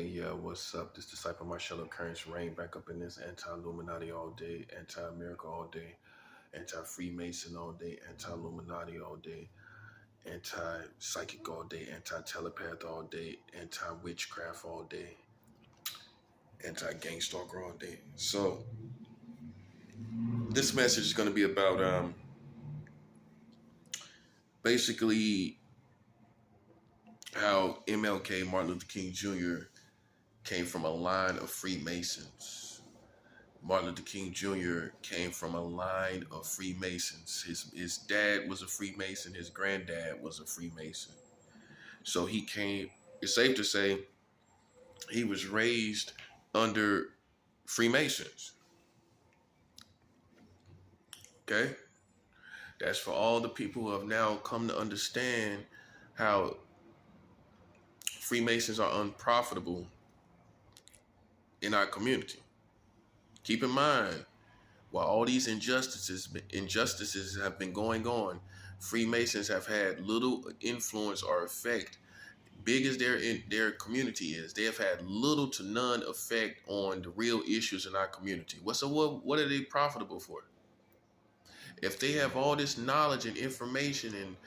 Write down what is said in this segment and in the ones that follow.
Hey, yeah, what's up? This disciple Marcello Currents reign back up in this anti-Illuminati all day, anti-America all day, anti-Freemason all day, anti-Illuminati all day, anti-psychic all day, anti-telepath all day, anti-witchcraft all day, anti-gangstalker all day. So this message is going to be about basically how MLK, Martin Luther King Jr., came from a line of Freemasons. Martin Luther King Jr. came from a line of Freemasons. His dad was a Freemason. His granddad was a Freemason. So he came. It's safe to say he was raised under Freemasons. Okay, that's for all the people who have now come to understand how Freemasons are unprofitable in our community. Keep in mind, while all these injustices have been going on, Freemasons have had little influence or effect. Big as their community is, they have had little to none effect on the real issues in our community. What are they profitable for? If they have all this knowledge and information, and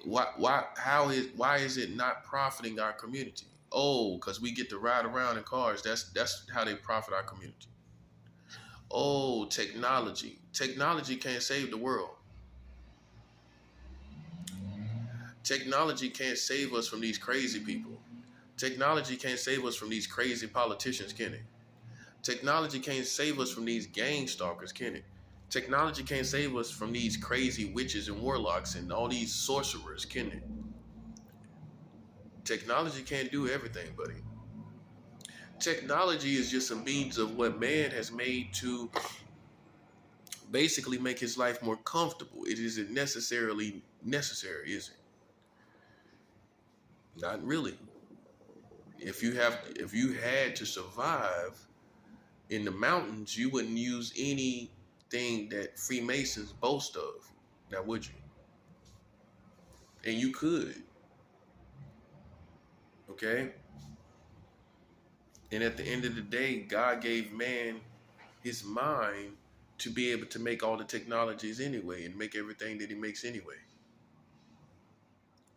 why is it not profiting our community? Oh, because we get to ride around in cars. That's how they profit our community. Oh, technology. Technology can't save the world. Technology can't save us from these crazy people. Technology can't save us from these crazy politicians, can it? Technology can't save us from these gang stalkers, can it? Technology can't save us from these crazy witches and warlocks and all these sorcerers, can it? Technology can't do everything, buddy. Technology is just a means of what man has made to basically make his life more comfortable. It isn't necessarily necessary, is it? Not really. If you had to survive in the mountains, you wouldn't use anything that Freemasons boast of. Now, would you? And you could, okay? And at the end of the day, God gave man his mind to be able to make all the technologies anyway and make everything that he makes anyway.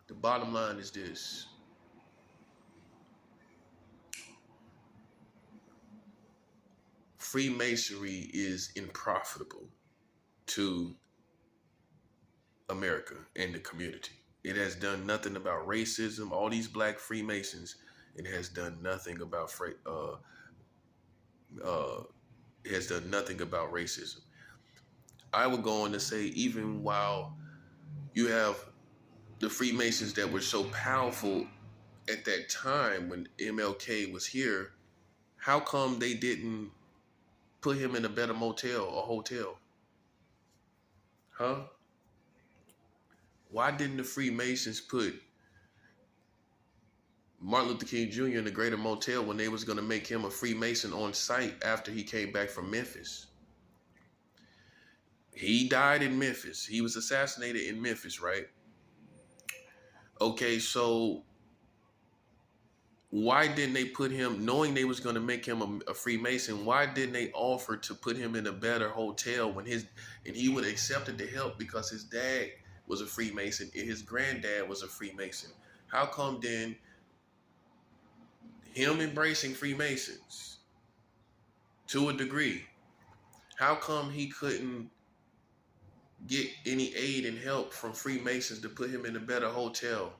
The bottom line is this. Freemasonry is unprofitable to America and the community. It has done nothing about racism. All these black Freemasons, it has done nothing about it has done nothing about racism. I would go on to say, even while you have the Freemasons that were so powerful at that time when MLK was here, how come they didn't put him in a better motel or hotel? Huh? Why didn't the Freemasons put Martin Luther King Jr. in the Greater Motel when they was going to make him a Freemason on site after he came back from Memphis? He died in Memphis. He was assassinated in Memphis, right? Okay, so why didn't they put him, knowing they was going to make him a Freemason, why didn't they offer to put him in a better hotel and he would have accepted the help because his dad was a Freemason and his granddad was a Freemason? How come then him embracing Freemasons to a degree, how come he couldn't get any aid and help from Freemasons to put him in a better hotel?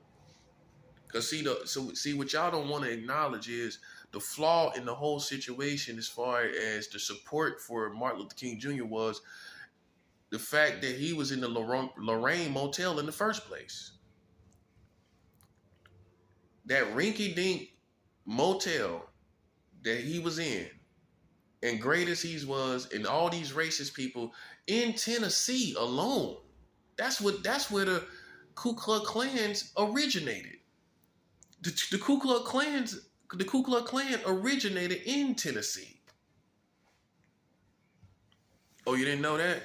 Because see what y'all don't want to acknowledge is the flaw in the whole situation as far as the support for Martin Luther King Jr. was the fact that he was in the Lorraine Motel in the first place. That rinky-dink motel that he was in, and great as he was, and all these racist people in Tennessee alone, that's where the Ku Klux Klans originated. The Ku Klux Klan originated in Tennessee. Oh, you didn't know that?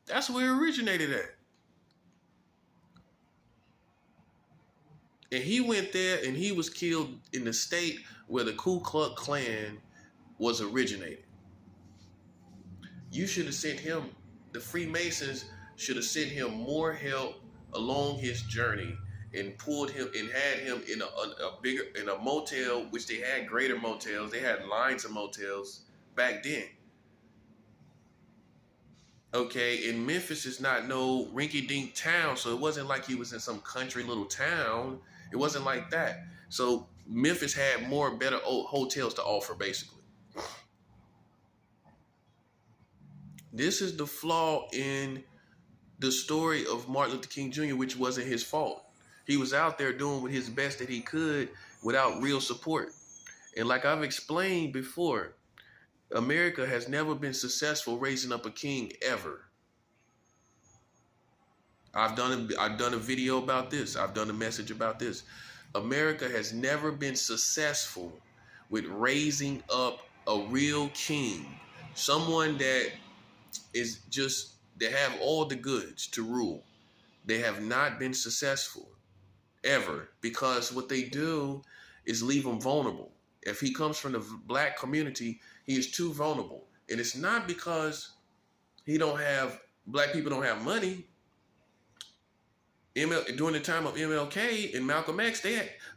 That's where it originated at. And he went there and he was killed in the state where the Ku Klux Klan was originated. You should have sent him, the Freemasons should have sent him more help along his journey and pulled him and had him in a bigger, in a motel, which they had greater motels. They had lines of motels back then. Okay, and Memphis is not no rinky-dink town, so it wasn't like he was in some country little town. It wasn't like that. So Memphis had more better hotels to offer, basically. This is the flaw in the story of Martin Luther King Jr., which wasn't his fault. He was out there doing his best that he could without real support. And like I've explained before, America has never been successful raising up a king ever. I've done a video about this. I've done a message about this. America has never been successful with raising up a real king, someone that is just, they have all the goods to rule. They have not been successful ever, because what they do is leave them vulnerable. If he comes from the black community, he is too vulnerable. And it's not because black people don't have money. During the time of MLK and Malcolm X,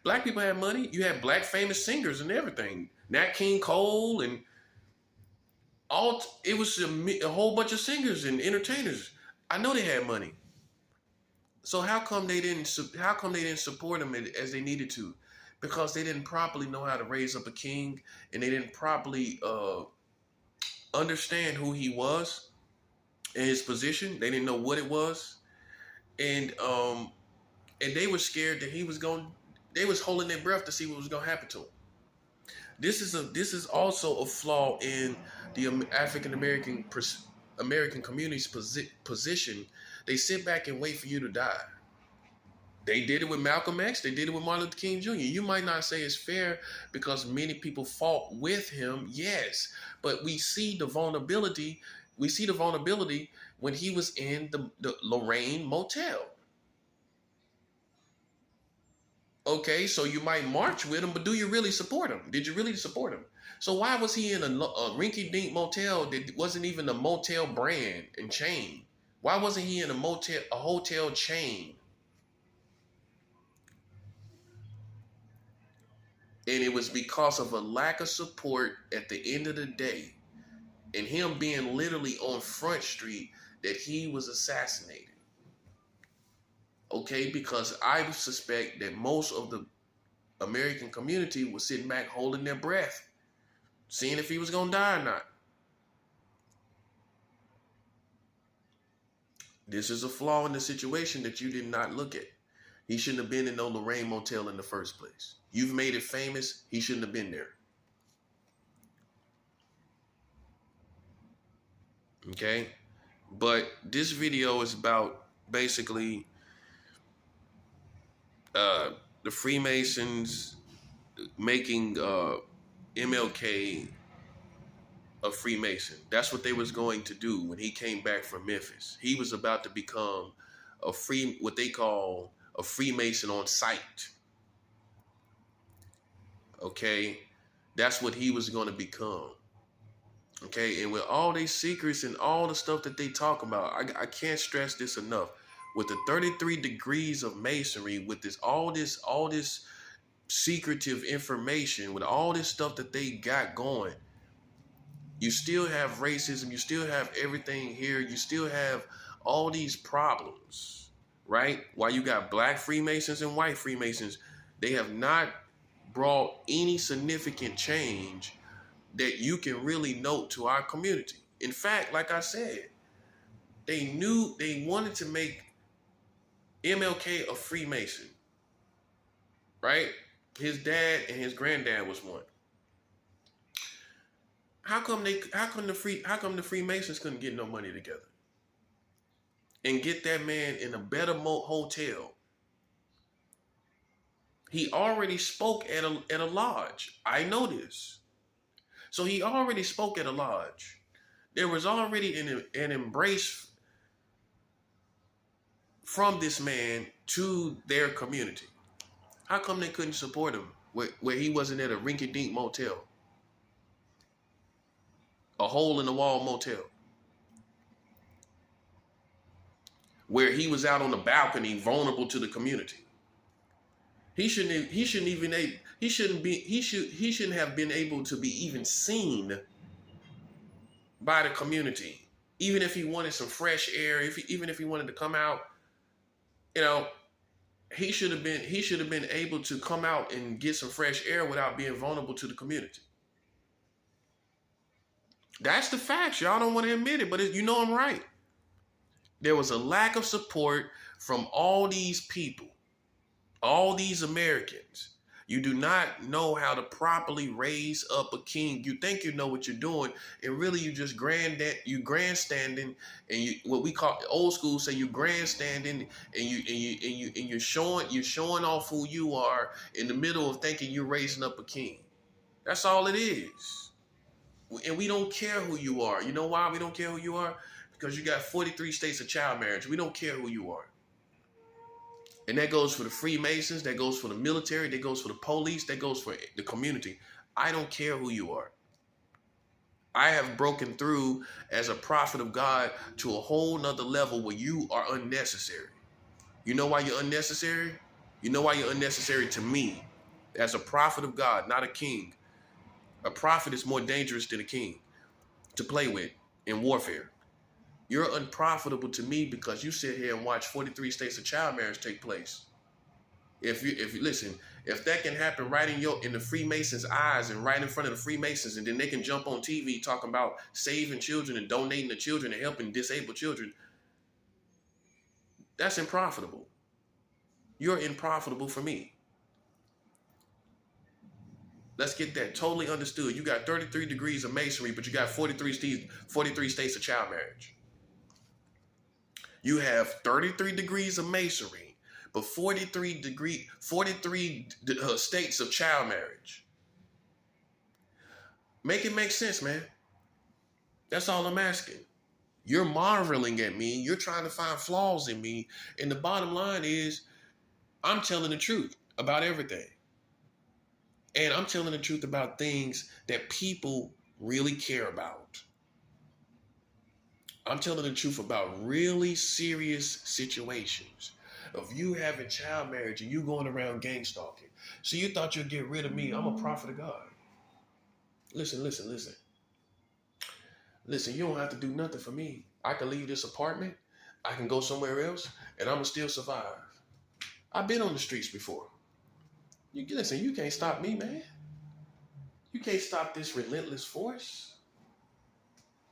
black people had money. You had black famous singers and everything. Nat King Cole and it was a whole bunch of singers and entertainers. I know they had money. So how come they didn't support him as they needed to? Because they didn't properly know how to raise up a king, and they didn't properly understand who he was and his position. They didn't know what it was. And they were scared that they was holding their breath to see what was going to happen to him. This is also a flaw in the African American community's position. They sit back and wait for you to die. They did it with Malcolm X. They did it with Martin Luther King Jr. You might not say it's fair because many people fought with him, yes, but we see the vulnerability. We see the vulnerability when he was in the Lorraine Motel. Okay, so you might march with him, but do you really support him? Did you really support him? So why was he in a rinky-dink motel that wasn't even a motel brand and chain? Why wasn't he in a hotel chain? And it was because of a lack of support at the end of the day, and him being literally on Front Street, that he was assassinated. Okay, because I suspect that most of the American community was sitting back holding their breath, seeing if he was going to die or not. This is a flaw in the situation that you did not look at. He shouldn't have been in no Lorraine Motel in the first place. You've made it famous. He shouldn't have been there. Okay? But this video is about basically the Freemasons making MLK a Freemason. That's what they was going to do when he came back from Memphis. He was about to become what they call a Freemason on sight. Okay? That's what he was going to become. Okay? And with all these secrets and all the stuff that they talk about, I can't stress this enough. With the 33 degrees of masonry, with all this secretive information, with all this stuff that they got going, you still have racism, you still have everything here, you still have all these problems, right? While you got black Freemasons and white Freemasons, they have not brought any significant change that you can really note to our community. In fact, like I said, they wanted to make MLK a Freemason, right? His dad and his granddad was one. How come the Freemasons couldn't get no money together and get that man in a better hotel? He already spoke at a lodge. I know this. So he already spoke at a lodge. There was already an embrace from this man to their community. How come they couldn't support him where he wasn't at a rinky-dink motel, a hole-in-the-wall motel, where he was out on the balcony, vulnerable to the community? He shouldn't have been able to be even seen by the community. Even if he wanted some fresh air, even if he wanted to come out, you know, he should have been able to come out and get some fresh air without being vulnerable to the community. That's the facts. Y'all don't want to admit it, but you know I'm right. There was a lack of support from all these people, all these Americans. You do not know how to properly raise up a king. You think you know what you're doing, and really you just grandstanding, and you, what we call old school say, you grandstanding, and you're showing off who you are in the middle of thinking you're raising up a king. That's all it is. And we don't care who you are. You know why we don't care who you are? Because you got 43 states of child marriage. We don't care who you are. And that goes for the Freemasons, that goes for the military, that goes for the police, that goes for the community. I don't care who you are. I have broken through as a prophet of God to a whole nother level where you are unnecessary. You know why you're unnecessary? You know why you're unnecessary to me as a prophet of God, not a king. A prophet is more dangerous than a king to play with in warfare. You're unprofitable to me because you sit here and watch 43 states of child marriage take place. If you listen, if that can happen right in the Freemasons' eyes and right in front of the Freemasons, and then they can jump on TV talking about saving children and donating to children and helping disabled children, that's unprofitable. You're unprofitable for me. Let's get that totally understood. You got 33 degrees of masonry, but you got 43 states of child marriage. You have 33 degrees of masonry, but 43 states of child marriage. Make it make sense, man. That's all I'm asking. You're marveling at me. You're trying to find flaws in me. And the bottom line is, I'm telling the truth about everything. And I'm telling the truth about things that people really care about. I'm telling the truth about really serious situations of you having child marriage and you going around gang stalking. So you thought you'd get rid of me. I'm a prophet of God. Listen. Listen, you don't have to do nothing for me. I can leave this apartment. I can go somewhere else and I'm going to still survive. I've been on the streets before. Listen, you can't stop me, man. You can't stop this relentless force.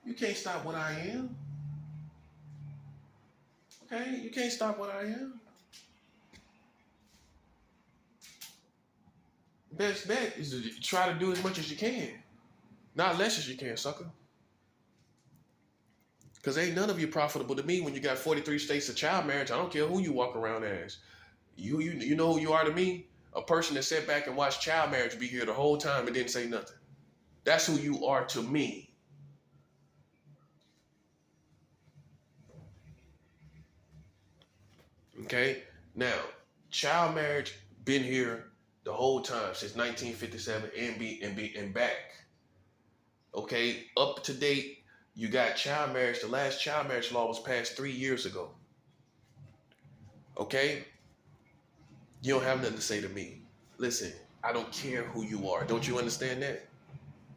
You can't stop what I am. Okay? You can't stop what I am. Best bet is to try to do as much as you can. Not less as you can, sucker. Because ain't none of you profitable to me when you got 43 states of child marriage. I don't care who you walk around as. You know who you are to me? A person that sat back and watched child marriage be here the whole time and didn't say nothing. That's who you are to me. Okay? Now, child marriage been here the whole time since 1957 and back. Okay? Up to date, you got child marriage. The last child marriage law was passed 3 years ago. Okay? You don't have nothing to say to me. Listen, I don't care who you are. Don't you understand that?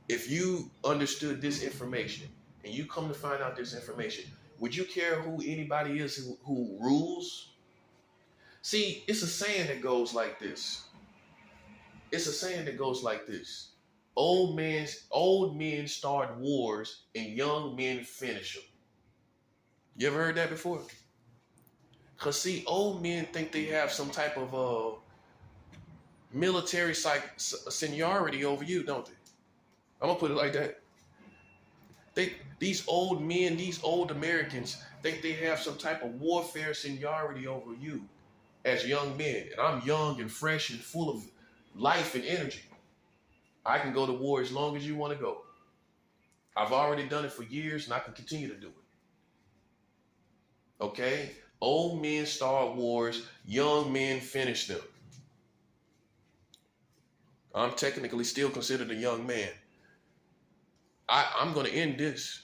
If you understood this information and you come to find out this information, would you care who anybody is who rules? See, it's a saying that goes like this. Old men start wars and young men finish them. You ever heard that before? Because see, old men think they have some type of military seniority over you, don't they? I'm going to put it like that. These old men, these old Americans think they have some type of warfare seniority over you as young men. And I'm young and fresh and full of life and energy. I can go to war as long as you want to go. I've already done it for years and I can continue to do it. Okay? Old men start wars, young men finish them. I'm technically still considered a young man. I'm going to end this.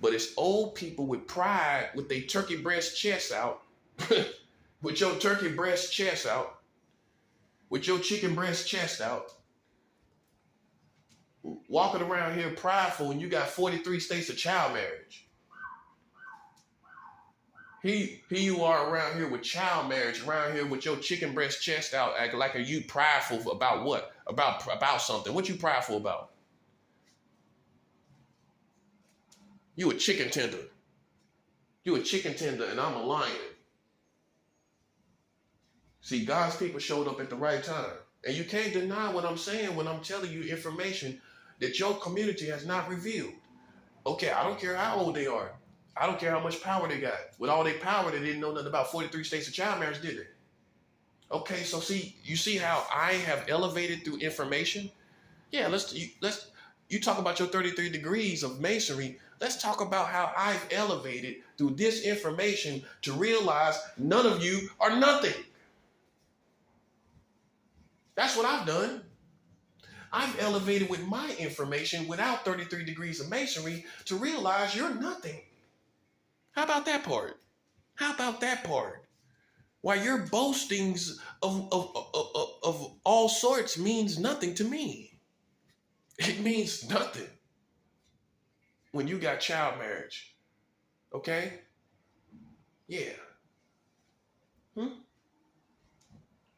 But it's old people with pride, with their turkey breast chests out, with your turkey breast chest out, with your chicken breast chest out, walking around here prideful, and you got 43 states of child marriage. Here you are around here with child marriage, around here with your chicken breast chest out, acting like are you prideful about what? About something. What you prideful about? You a chicken tender. You a chicken tender, and I'm a lion. See, God's people showed up at the right time. And you can't deny what I'm saying when I'm telling you information that your community has not revealed. Okay, I don't care how old they are. I don't care how much power they got. With all their power, they didn't know nothing about 43 states of child marriage, did they? Okay, so you see how I have elevated through information? Yeah, you talk about your 33 degrees of masonry. Let's talk about how I've elevated through this information to realize none of you are nothing. That's what I've done. I've elevated with my information without 33 degrees of masonry to realize you're nothing. How about that part? How about that part? Why your boastings of all sorts means nothing to me. It means nothing when you got child marriage. Okay? Yeah. I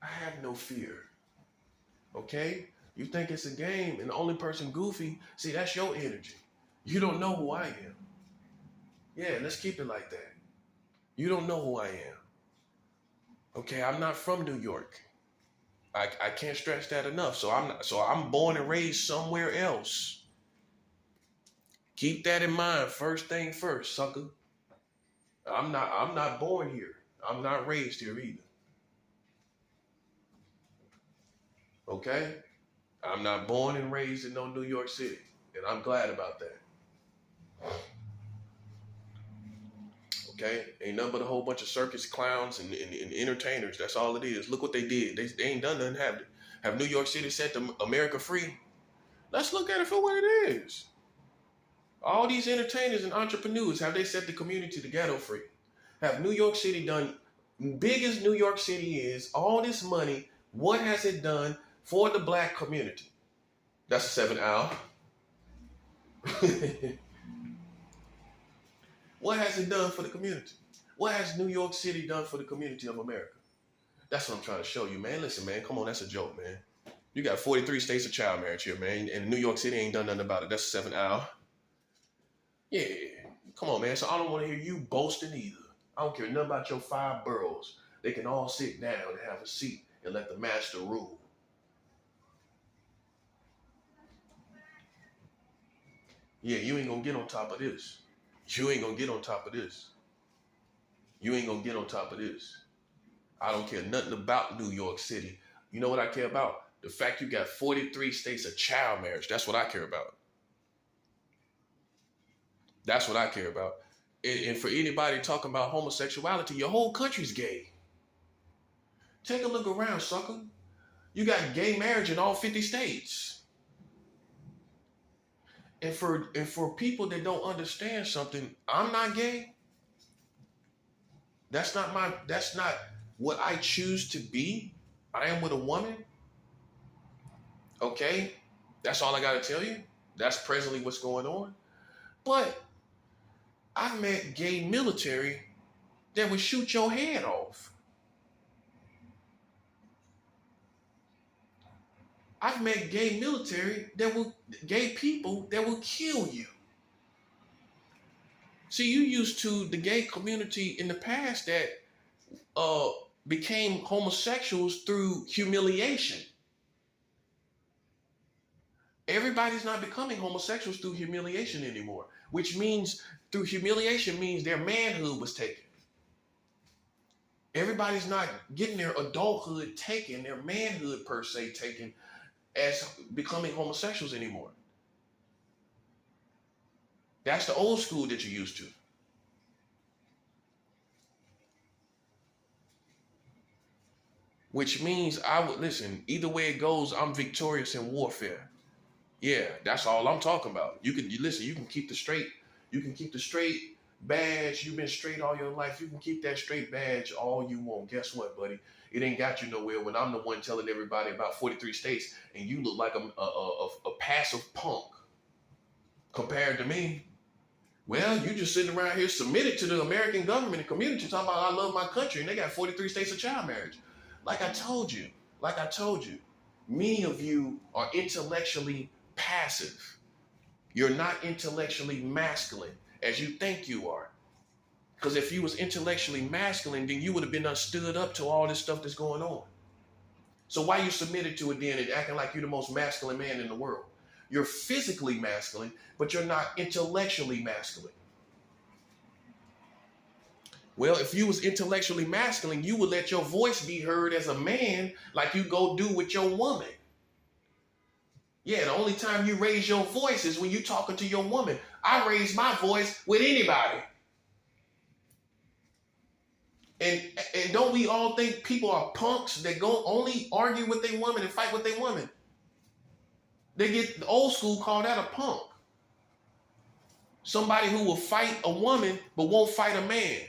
have no fear. Okay? You think it's a game and the only person goofy, see, that's your energy. You don't know who I am. Yeah, let's keep it like that. You don't know who I am. Okay, I'm not from New York. I can't stress that enough. So I'm born and raised somewhere else. Keep that in mind. First thing first, sucker. I'm not born here. I'm not raised here either. Okay? I'm not born and raised in no New York City. And I'm glad about that. Okay? Ain't nothing but a whole bunch of circus clowns and entertainers. That's all it is. Look what they did. They ain't done nothing, have they? Have New York City set America free? Let's look at it for what it is. All these entertainers and entrepreneurs, have they set the community, the ghetto free? Have New York City done, big as New York City is, all this money, what has it done for the black community? That's a 7 hour. What has it done for the community? What has New York City done for the community of America? That's what I'm trying to show you, man. Listen, man, come on, that's a joke, man. You got 43 states of child marriage here, man, and New York City ain't done nothing about it. That's a 7 hour. Yeah, come on, man. So I don't want to hear you boasting either. I don't care nothing about your 5 boroughs. They can all sit down and have a seat and let the master rule. Yeah, you ain't gonna get on top of this. You ain't gonna get on top of this. You ain't gonna get on top of this. I don't care nothing about New York City. You know what I care about? The fact you got 43 states of child marriage. That's what I care about. That's what I care about. And for anybody talking about homosexuality, your whole country's gay. Take a look around, sucker. You got gay marriage in all 50 states. And for people that don't understand something, I'm not gay. That's not what I choose to be. I am with a woman. Okay? That's all I gotta tell you. That's presently what's going on. But I've met gay military that would shoot your head off. I've met gay military gay people that will kill you. See, you used to the gay community in the past that became homosexuals through humiliation. Everybody's not becoming homosexuals through humiliation anymore, which means through humiliation means their manhood was taken. Everybody's not getting their adulthood taken, their manhood per se taken as becoming homosexuals anymore. That's the old school that you're used to. which means I would listen. Either way it goes, I'm victorious in warfare. Yeah, that's all I'm talking about. You listen. You can keep the straight. You can keep the straight badge. You've been straight all your life. You can keep that straight badge all you want. Guess what, buddy? It ain't got you nowhere when I'm the one telling everybody about 43 states, and you look like a passive punk compared to me. Well, you just sitting around here submitted to the American government and community talking about I love my country, and they got 43 states of child marriage. Like I told you, many of you are intellectually passive. You're not intellectually masculine as you think you are. Because if you was intellectually masculine, then you would have been stood up to all this stuff that's going on. So why you submitted to it then and acting like you're the most masculine man in the world? You're physically masculine, but you're not intellectually masculine. Well, if you was intellectually masculine, you would let your voice be heard as a man like you go do with your woman. Yeah, the only time you raise your voice is when you talking to your woman. I raise my voice with anybody. And don't we all think people are punks that go only argue with their woman and fight with their woman? They get the old school called that a punk. Somebody who will fight a woman but won't fight a man.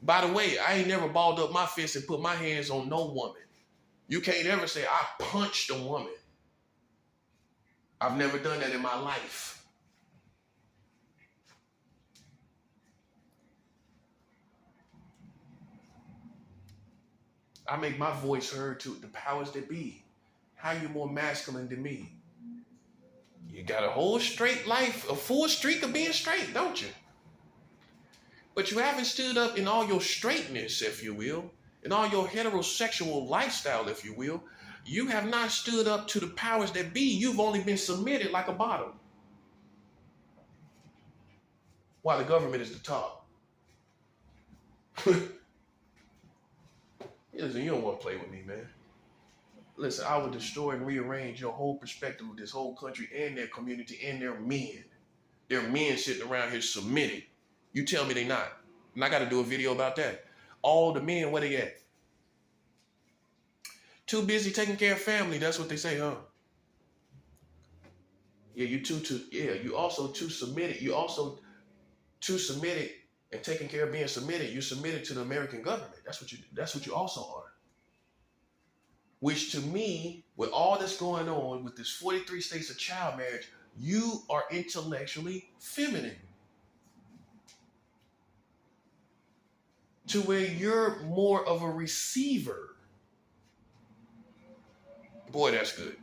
By the way, I ain't never balled up my fist and put my hands on no woman. You can't ever say I punched a woman. I've never done that in my life. I make my voice heard to the powers that be. How you more masculine than me? You got a whole straight life, a full streak of being straight, don't you? But you haven't stood up in all your straightness, if you will, in all your heterosexual lifestyle, if you will. You have not stood up to the powers that be. You've only been submitted like a bottom. While the government is the top. Listen, you don't want to play with me, man. Listen, I would destroy and rearrange your whole perspective of this whole country and their community and their men. Their men sitting around here submitted. You tell me they not. And I got to do a video about that. All the men, where they at? Too busy taking care of family. That's what they say, huh? Yeah, you also too submitted. You also too submitted and taking care of being submitted. You submitted to the American government. That's what you also are. Which to me, with all that's going on with this 43 states of child marriage, you are intellectually feminine. To where you're more of a receiver. Boy, that's good.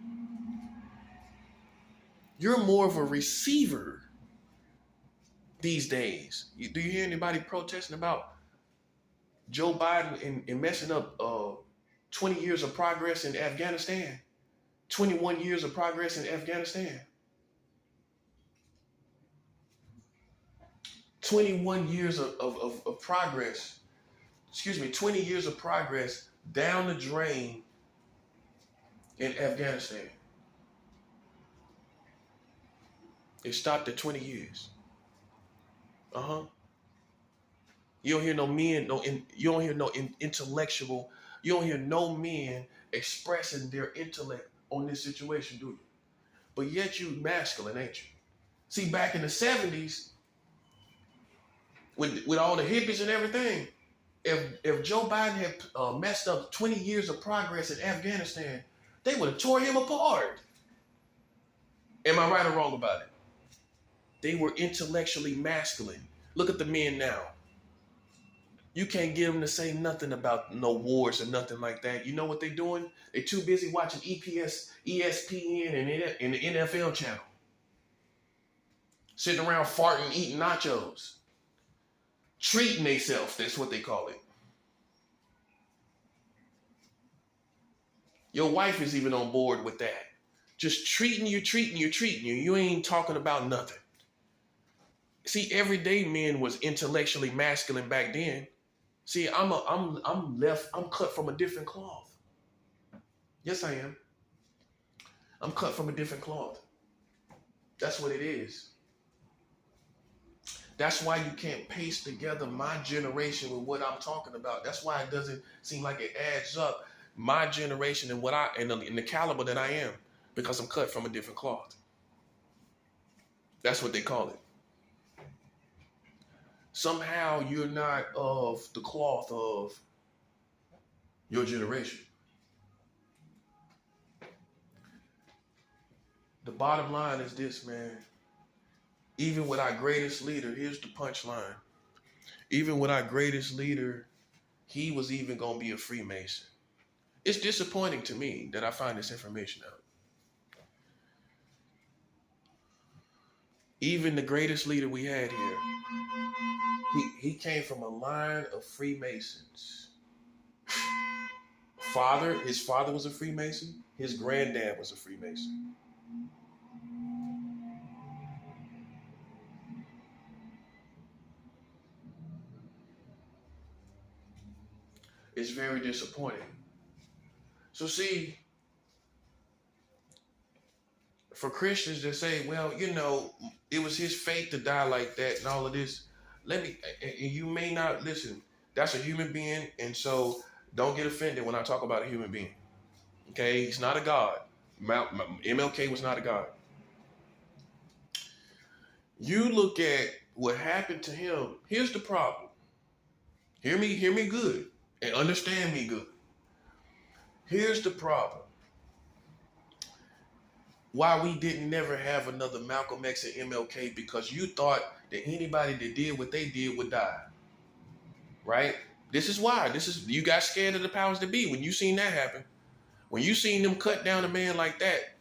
You're more of a receiver these days. Do you hear anybody protesting about Joe Biden and messing up 20 years of progress in Afghanistan? 21 years of progress in Afghanistan. 21 years of progress. 20 years of progress down the drain in Afghanistan. It stopped at 20 years. You don't hear no men, you don't hear no intellectual, you don't hear no men expressing their intellect on this situation, do you? But yet you masculine, ain't you? See, back in the 70s, with all the hippies and everything, if Joe Biden had messed up 20 years of progress in Afghanistan, they would have tore him apart. Am I right or wrong about it? They were intellectually masculine. Look at the men now. You can't get them to say nothing about no wars or nothing like that. You know what they're doing? They're too busy watching ESPN and the NFL channel. Sitting around farting, eating nachos. Treating themselves, that's what they call it. Your wife is even on board with that. Just treating you. You ain't talking about nothing. See, everyday men was intellectually masculine back then. See, I'm cut from a different cloth. Yes, I am. I'm cut from a different cloth. That's what it is. That's why you can't paste together my generation with what I'm talking about. That's why it doesn't seem like it adds up. My generation and what and the caliber that I am, because I'm cut from a different cloth. That's what they call it. Somehow you're not of the cloth of your generation. The bottom line is this, man. Even with our greatest leader, here's the punchline. Even with our greatest leader, he was even going to be a Freemason. It's disappointing to me that I find this information out. Even the greatest leader we had here, he came from a line of Freemasons. His father was a Freemason. His granddad was a Freemason. It's very disappointing. So see, for Christians that say, well, you know, it was his fate to die like that and all of this, you may not listen. That's a human being, and so don't get offended when I talk about a human being. Okay, he's not a god. MLK was not a god. You look at what happened to him. Here's the problem. Hear me good, and understand me good. Here's the problem. Why we didn't never have another Malcolm X and MLK, because you thought that anybody that did what they did would die. Right? This is why. You got scared of the powers that be when you seen that happen. When you seen them cut down a man like that,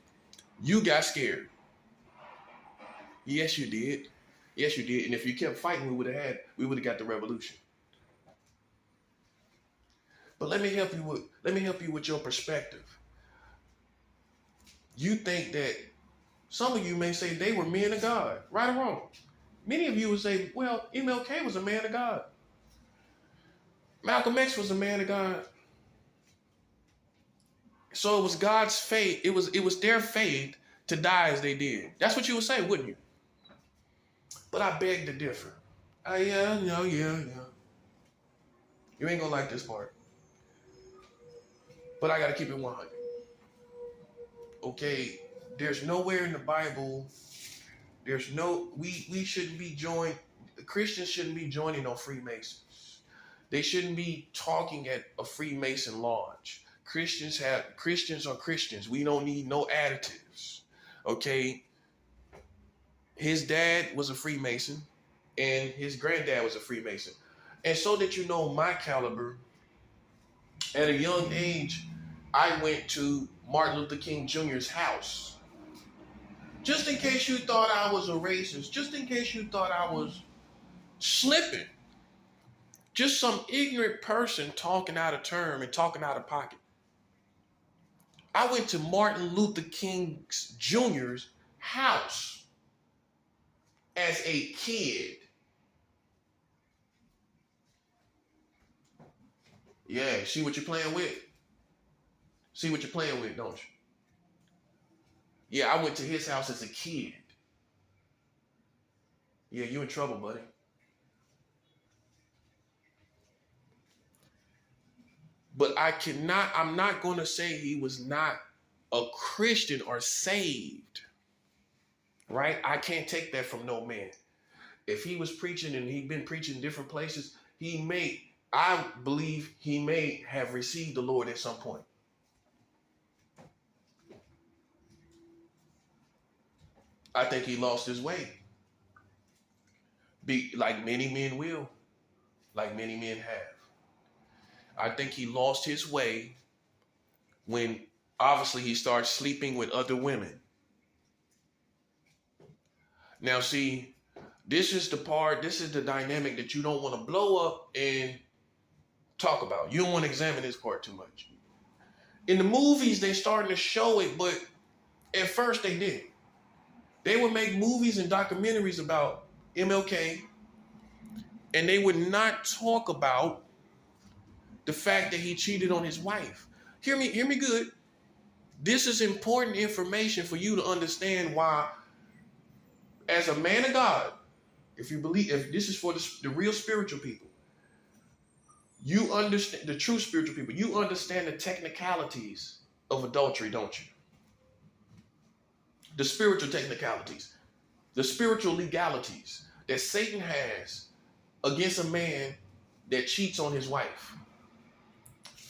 you got scared. Yes, you did. Yes, you did. And if you kept fighting, we would have got the revolution. But let me help you with your perspective. You think that some of you may say they were men of God, right or wrong. Many of you would say, well, MLK was a man of God. Malcolm X was a man of God. So it was God's fate. It was their fate to die as they did. That's what you would say, wouldn't you? But I beg to differ. Yeah. You ain't gonna like this part. But I gotta keep it 100. Okay, there's nowhere in the Bible, we shouldn't be Christians shouldn't be joining on Freemasons. They shouldn't be talking at a Freemason lodge. Christians are Christians. We don't need no additives. Okay, his dad was a Freemason and his granddad was a Freemason. And so that you know my caliber, at a young age, I went to Martin Luther King Jr.'s house. Just in case you thought I was a racist, just in case you thought I was slipping, just some ignorant person talking out of term and talking out of pocket. I went to Martin Luther King Jr.'s house as a kid. Yeah, see what you're playing with? See what you're playing with, don't you? Yeah, I went to his house as a kid. Yeah, you in trouble, buddy. But I'm not going to say he was not a Christian or saved. Right? I can't take that from no man. If he was preaching and he'd been preaching in different places, I believe he may have received the Lord at some point. I think he lost his way. Like many men will, like many men have. I think he lost his way when obviously he started sleeping with other women. Now see, this is the dynamic that you don't want to blow up and talk about. You don't want to examine this part too much. In the movies, they're starting to show it, but at first they didn't. They would make movies and documentaries about MLK, and they would not talk about the fact that he cheated on his wife. Hear me good. This is important information for you to understand why, as a man of God, if you believe, if this is for the real spiritual people, you understand the true spiritual people. You understand the technicalities of adultery, don't you? The spiritual technicalities, the spiritual legalities that Satan has against a man that cheats on his wife,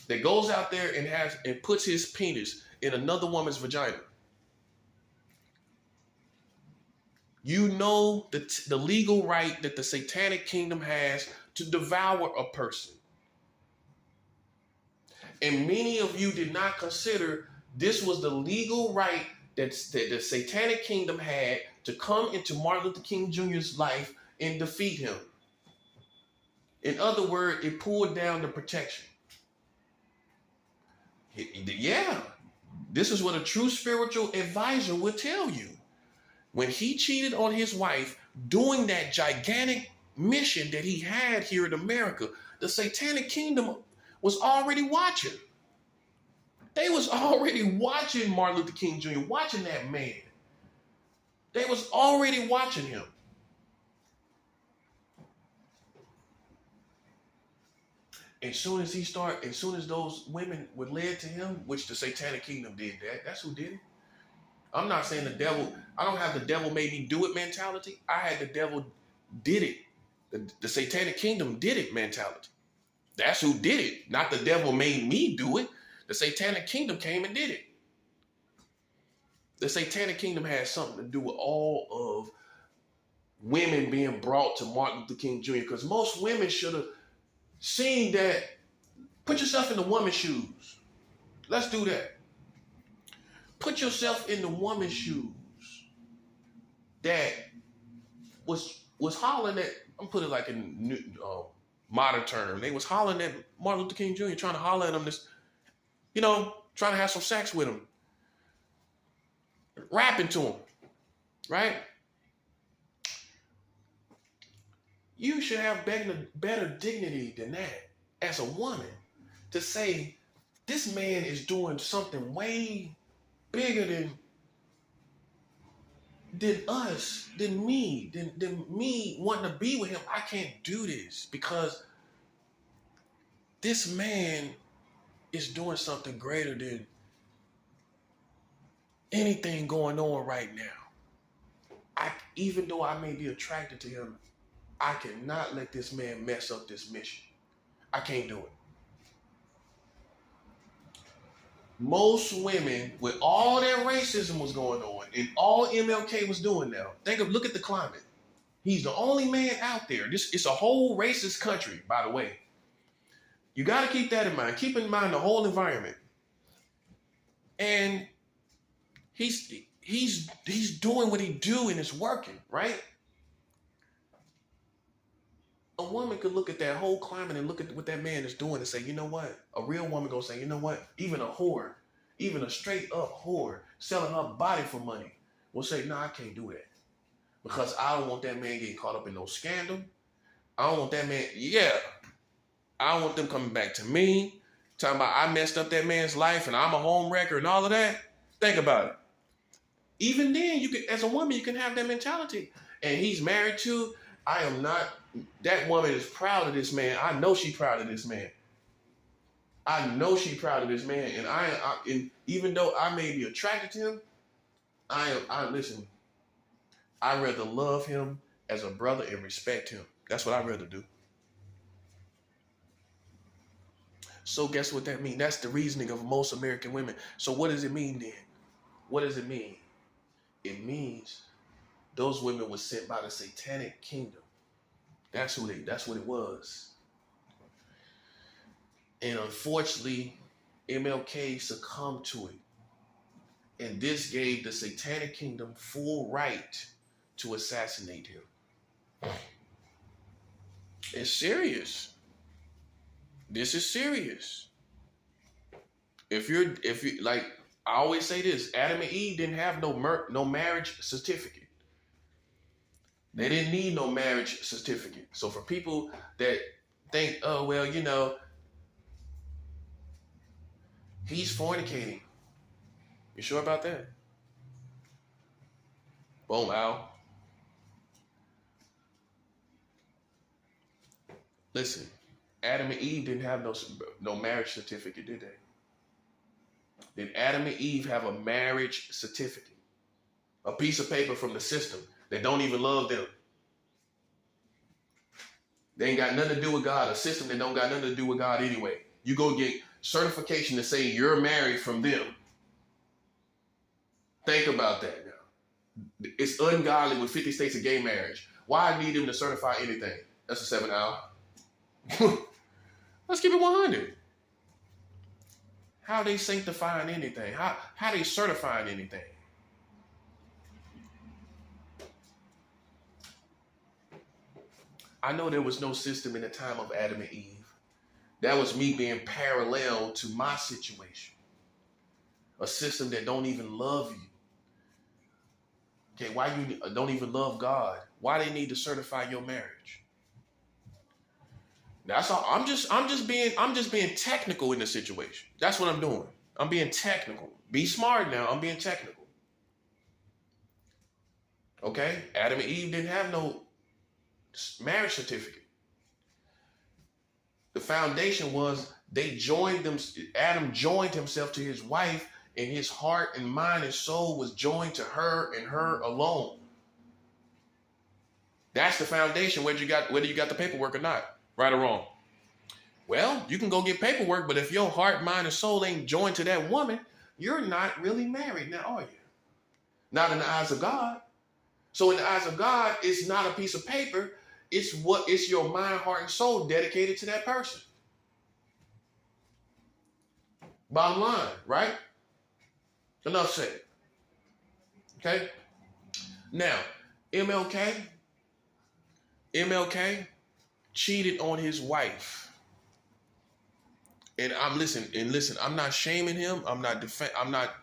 that goes out there and puts his penis in another woman's vagina. You know the legal right that the satanic kingdom has to devour a person. And many of you did not consider this was the legal right that the satanic kingdom had to come into Martin Luther King Jr.'s life and defeat him. In other words, it pulled down the protection. Yeah, this is what a true spiritual advisor would tell you. When he cheated on his wife, doing that gigantic mission that he had here in America, the satanic kingdom was already watching. They was already watching Martin Luther King Jr., watching that man. They was already watching him. As soon as those women were led to him, which the satanic kingdom did that's who did it. I'm not saying the devil, I don't have the devil made me do it mentality. I had the devil did it. The satanic kingdom did it mentality. That's who did it. Not the devil made me do it. The satanic kingdom came and did it. The satanic kingdom has something to do with all of women being brought to Martin Luther King Jr. Because most women should have seen that. Put yourself in the woman's shoes. Let's do that. Put yourself in the woman's shoes that was hollering at, I'm putting it like in modern term. They was hollering at Martin Luther King Jr., trying to holler at him, trying to have some sex with him, rapping to him, right? You should have better dignity than that as a woman to say, this man is doing something way bigger than us, than me wanting to be with him. I can't do this because this man is doing something greater than anything going on right now. Even though I may be attracted to him, I cannot let this man mess up this mission. I can't do it. Most women, with all that racism was going on and all MLK was doing now, look at the climate. He's the only man out there. It's a whole racist country, by the way. You got to keep that in mind. Keep in mind the whole environment. And he's doing what he do and it's working, right? A woman could look at that whole climate and look at what that man is doing and say, you know what? A real woman gonna say, you know what? Even a whore, even a straight up whore selling her body for money will say, no, I can't do that. Because I don't want that man getting caught up in no scandal. I don't want that man, I don't want them coming back to me, talking about I messed up that man's life and I'm a home wrecker and all of that. Think about it. Even then, you can, as a woman, you can have that mentality. And he's married to, I am not, that woman is proud of this man. I know she's proud of this man. I know she's proud of this man. And and even though I may be attracted to him, listen, I'd rather love him as a brother and respect him. That's what I'd rather do. So guess what that means? That's the reasoning of most American women. So what does it mean then? What does it mean? It means those women were sent by the satanic kingdom. That's what it was. And unfortunately, MLK succumbed to it. And this gave the satanic kingdom full right to assassinate him. It's serious. This is serious. If you like, I always say this, Adam and Eve didn't have no marriage certificate. They didn't need no marriage certificate. So for people that think, oh, well, he's fornicating. You sure about that? Boom, Al. Listen, Adam and Eve didn't have no marriage certificate, did they? Did Adam and Eve have a marriage certificate? A piece of paper from the system that don't even love them. They ain't got nothing to do with God. A system that don't got nothing to do with God anyway. You go get certification to say you're married from them. Think about that now. It's ungodly with 50 states of gay marriage. Why I need them to certify anything? That's a 7 hour. Let's keep it 100. How they sanctifying anything? How they certifying anything? I know there was no system in the time of Adam and Eve. That was me being parallel to my situation. A system that don't even love you. Okay, why you don't even love God? Why they need to certify your marriage? That's all. I'm just being technical in the situation. That's what I'm doing. I'm being technical. Be smart now. I'm being technical. Okay? Adam and Eve didn't have no marriage certificate. The foundation was Adam joined himself to his wife, and his heart and mind and soul was joined to her and her alone. That's the foundation, whether you got the paperwork or not, right or wrong. Well, you can go get paperwork, but if your heart, mind, and soul ain't joined to that woman, you're not really married now, are you? Not in the eyes of God. So in the eyes of God, it's not a piece of paper. It's your mind, heart, and soul dedicated to that person. Bottom line, right? Enough said. Okay? Now, MLK cheated on his wife. And listen, I'm not shaming him. I'm not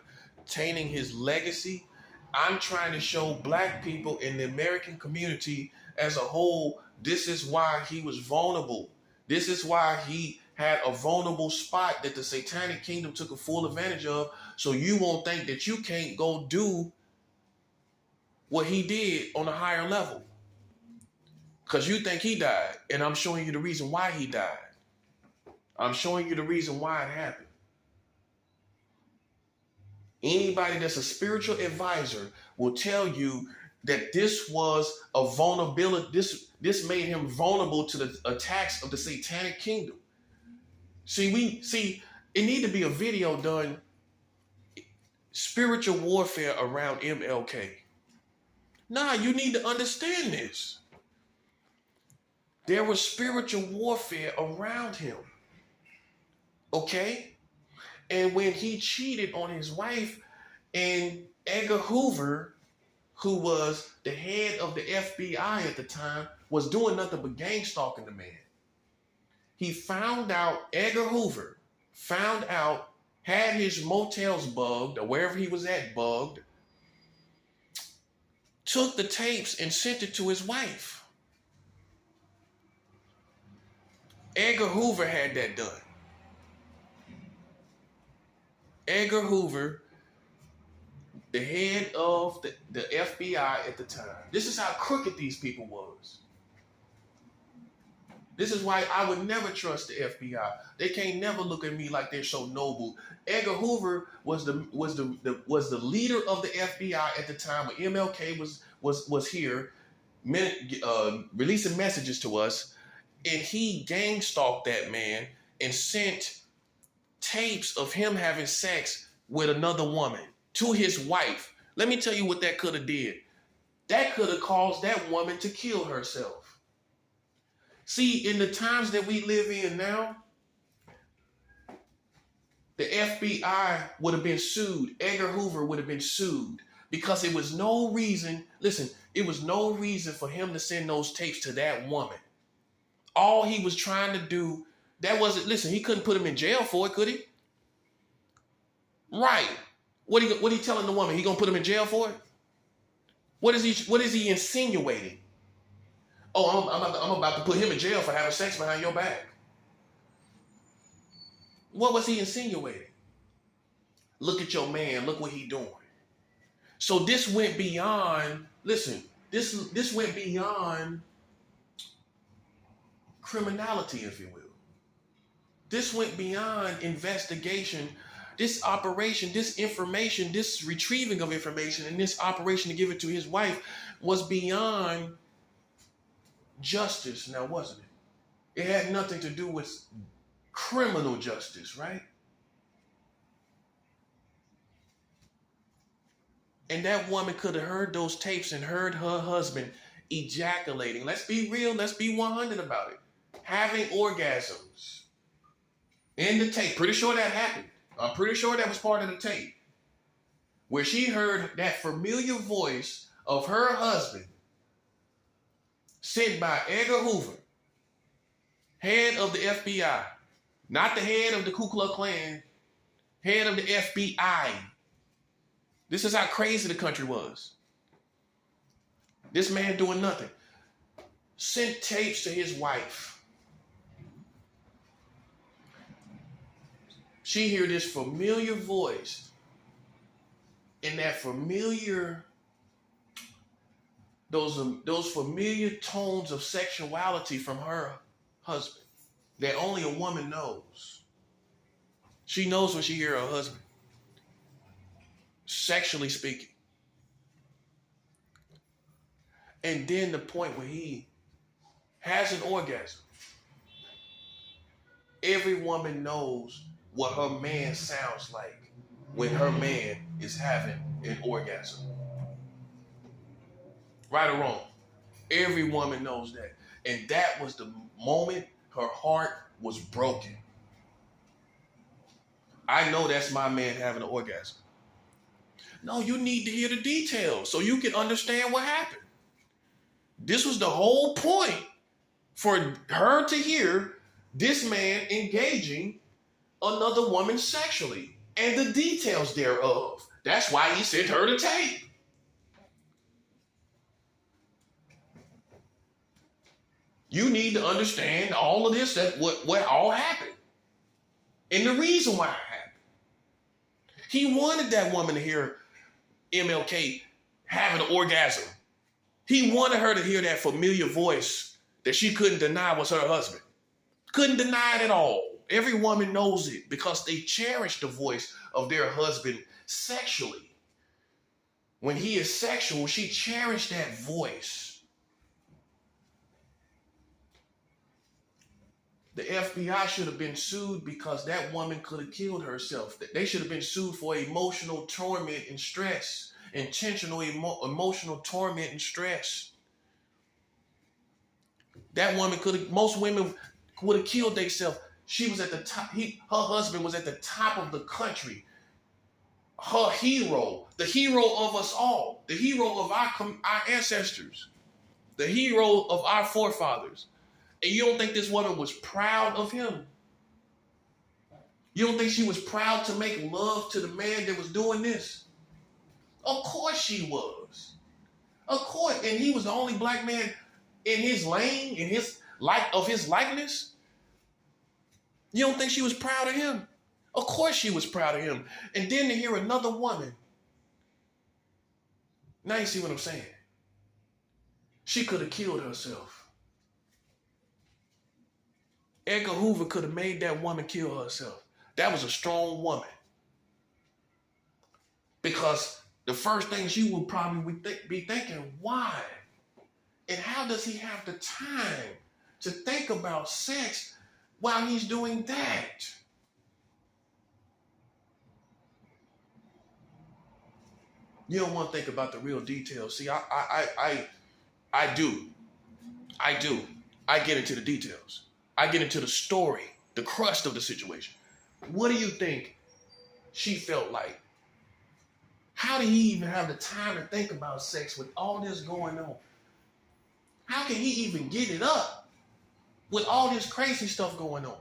tainting his legacy. I'm trying to show black people in the American community as a whole, this is why he was vulnerable. This is why he had a vulnerable spot that the satanic kingdom took a full advantage of, so you won't think that you can't go do what he did on a higher level. Because you think he died, and I'm showing you the reason why he died. I'm showing you the reason why it happened. Anybody that's a spiritual advisor will tell you that this was a vulnerability. This made him vulnerable to the attacks of the satanic kingdom. It need to be a video done, spiritual warfare around MLK. Nah, you need to understand this. There was spiritual warfare around him. Okay? And when he cheated on his wife, and Edgar Hoover, who was the head of the FBI at the time, was doing nothing but gang stalking the man. He found out, Edgar Hoover found out, had his motels bugged, or wherever he was at bugged, took the tapes and sent it to his wife. Edgar Hoover had that done. Edgar Hoover, the head of the FBI at the time. This is how crooked these people was. This is why I would never trust the FBI. They can't never look at me like they're so noble. Edgar Hoover was the leader of the FBI at the time when MLK was here, releasing messages to us, and he gang stalked that man and sent tapes of him having sex with another woman to his wife. Let me tell you what that could have did. That could have caused that woman to kill herself. See, in the times that we live in now, the FBI would have been sued. Edgar Hoover would have been sued because it was no reason, it was no reason for him to send those tapes to that woman. All he was trying to do, he couldn't put him in jail for it, could he? Right. What he telling the woman? He gonna put him in jail for it? What is he insinuating? Oh, I'm about to put him in jail for having sex behind your back. What was he insinuating? Look at your man. Look what he doing. So this went beyond. Listen, this went beyond criminality, if you will. This went beyond investigation. This operation, this information, this retrieving of information, and this operation to give it to his wife was beyond justice now, wasn't it? It had nothing to do with criminal justice, right? And that woman could have heard those tapes and heard her husband ejaculating. Let's be real. Let's be 100 about it. Having orgasms in the tape. Pretty sure that happened. I'm pretty sure that was part of the tape. Where she heard that familiar voice of her husband sent by Edgar Hoover, head of the FBI. Not the head of the Ku Klux Klan, head of the FBI. This is how crazy the country was. This man doing nothing. Sent tapes to his wife. She hear this familiar voice and that familiar, those familiar tones of sexuality from her husband that only a woman knows. She knows when she hear her husband. Sexually speaking. And then the point where he has an orgasm. Every woman knows what her man sounds like when her man is having an orgasm. Right or wrong? Every woman knows that. And that was the moment her heart was broken. I know that's my man having an orgasm. No, you need to hear the details so you can understand what happened. This was the whole point for her to hear this man engaging another woman sexually and the details thereof. That's why he sent her the tape. You need to understand all of this, that what all happened. And the reason why it happened. He wanted that woman to hear MLK having an orgasm. He wanted her to hear that familiar voice that she couldn't deny was her husband. Couldn't deny it at all. Every woman knows it because they cherish the voice of their husband sexually. When he is sexual, she cherished that voice. The FBI should have been sued because that woman could have killed herself. They should have been sued for emotional torment and stress. Intentional emotional torment and stress. That woman could have, most women would have killed themselves. She was at the top, her husband was at the top of the country. Her hero, the hero of us all, the hero of our ancestors, the hero of our forefathers. And you don't think this woman was proud of him? You don't think she was proud to make love to the man that was doing this? Of course she was. Of course. And he was the only black man in his lane, in his likeness. You don't think she was proud of him? Of course she was proud of him. And then to hear another woman. Now you see what I'm saying? She could have killed herself. Edgar Hoover could have made that woman kill herself. That was a strong woman. Because the first thing she would probably be thinking, why? And how does he have the time to think about sex while he's doing that? You don't want to think about the real details. See, I do. I get into the details. I get into the story, the crust of the situation. What do you think she felt like? How did he even have the time to think about sex with all this going on? How can he even get it up with all this crazy stuff going on?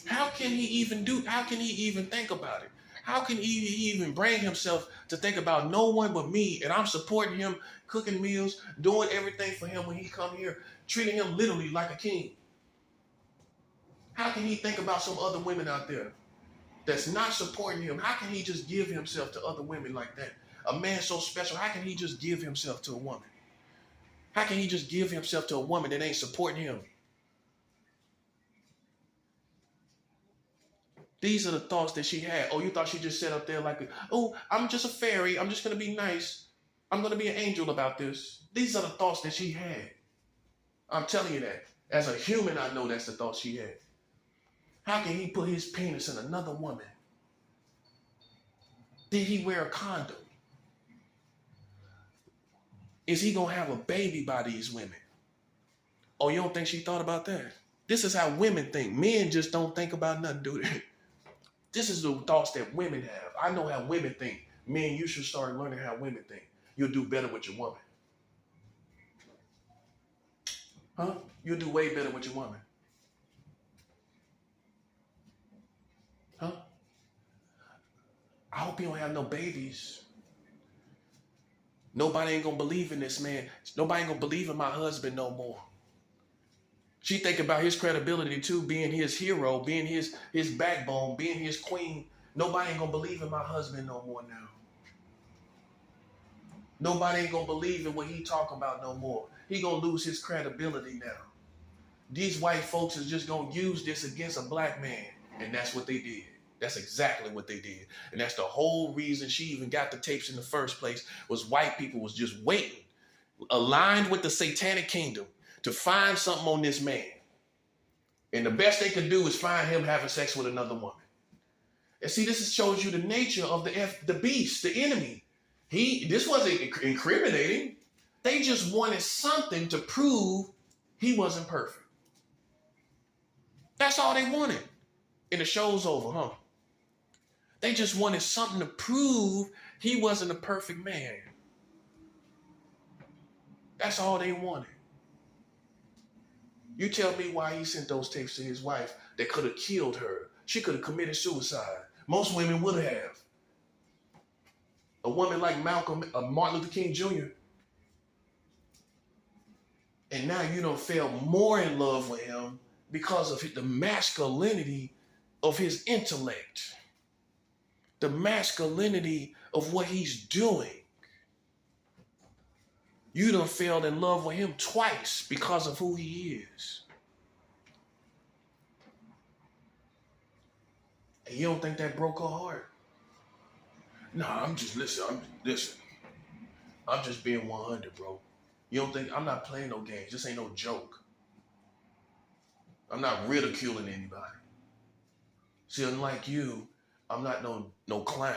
How can he even think about it? How can he even bring himself to think about no one but me, and I'm supporting him, cooking meals, doing everything for him when he come here, treating him literally like a king? How can he think about some other women out there that's not supporting him? How can he just give himself to other women like that? A man so special, how can he just give himself to a woman? How can he just give himself to a woman that ain't supporting him? These are the thoughts that she had. Oh, you thought she just sat up there like, oh, I'm just a fairy. I'm just going to be nice. I'm going to be an angel about this. These are the thoughts that she had. I'm telling you that. As a human, I know that's the thought she had. How can he put his penis in another woman? Did he wear a condom? Is he going to have a baby by these women? Oh, you don't think she thought about that? This is how women think. Men just don't think about nothing, do they? This is the thoughts that women have. I know how women think. Men, you should start learning how women think. You'll do better with your woman. Huh? You'll do way better with your woman. Huh? I hope you don't have no babies. Nobody ain't gonna believe in this man. Nobody ain't gonna believe in my husband no more. She think about his credibility too, being his hero, being his backbone, being his queen. Nobody ain't gonna believe in my husband no more now. Nobody ain't gonna believe in what he talking about no more. He gonna lose his credibility now. These white folks is just gonna use this against a black man, and that's what they did. That's exactly what they did. And that's the whole reason she even got the tapes in the first place, was white people was just waiting, aligned with the satanic kingdom, to find something on this man. And the best they could do is find him having sex with another woman. And see, this shows you the nature of the beast, the enemy. This wasn't incriminating. They just wanted something to prove he wasn't perfect. That's all they wanted. And the show's over, huh? They just wanted something to prove he wasn't a perfect man. That's all they wanted. You tell me why he sent those tapes to his wife that could have killed her. She could have committed suicide. Most women would have. A woman like Martin Luther King Jr. And now you don't fell more in love with him because of the masculinity of his intellect. The masculinity of what he's doing. You done fell in love with him twice because of who he is. And you don't think that broke her heart? No, I'm just being 100, bro. You don't think, I'm not playing no games. This ain't no joke. I'm not ridiculing anybody. See, unlike you, I'm not no clown.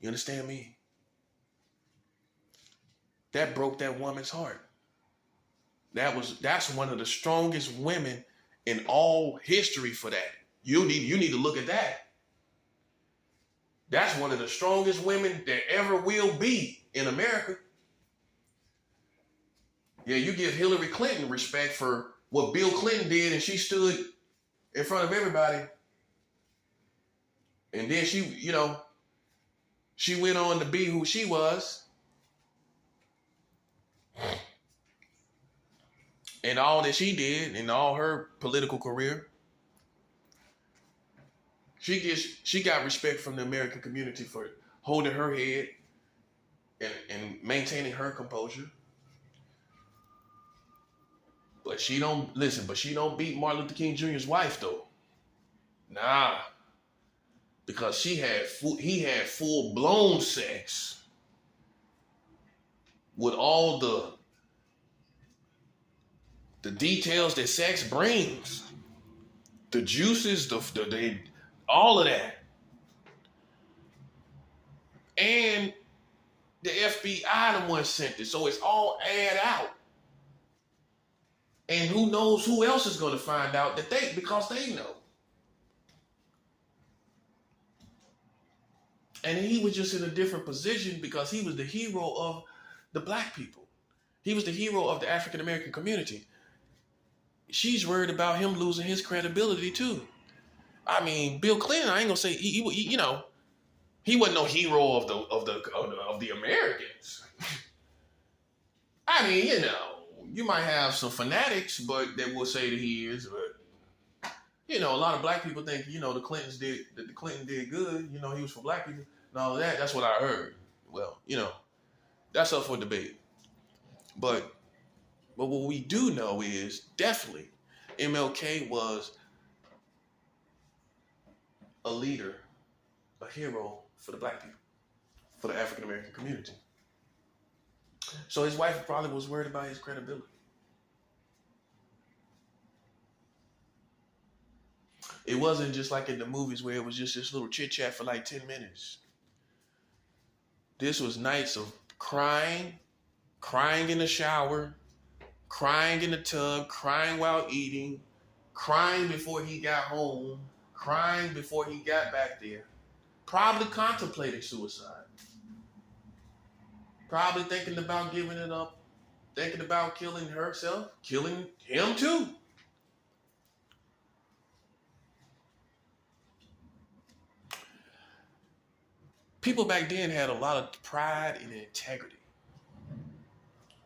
You understand me? That broke that woman's heart. That's one of the strongest women in all history for that. You need to look at that. That's one of the strongest women there ever will be in America. Yeah, you give Hillary Clinton respect for what Bill Clinton did, and she stood in front of everybody. And then she went on to be who she was. And all that she did in all her political career. She got respect from the American community for holding her head and maintaining her composure. But she don't beat Martin Luther King Jr.'s wife though. Nah. Because he had full-blown sex with all the details that sex brings. The juices, all of that. And the FBI the one sent it, so it's all aired out. And who knows who else is going to find out because they know. And he was just in a different position because he was the hero of the black people. He was the hero of the African American community. She's worried about him losing his credibility too. I mean, Bill Clinton, I ain't gonna say he wasn't no hero of the Americans. I mean, you might have some fanatics, but that will say that he is. But a lot of black people think the Clinton did good. He was for black people and all of that. That's what I heard. Well, that's up for debate. But But what we do know is definitely MLK was a leader, a hero for the black people, for the African American community. So his wife probably was worried about his credibility. It wasn't just like in the movies where it was just this little chit chat for like 10 minutes. This was nights of crying in the shower, crying in the tub, crying while eating, crying before he got home, crying before he got back there, probably contemplating suicide, probably thinking about giving it up, thinking about killing herself, killing him too. People back then had a lot of pride and integrity.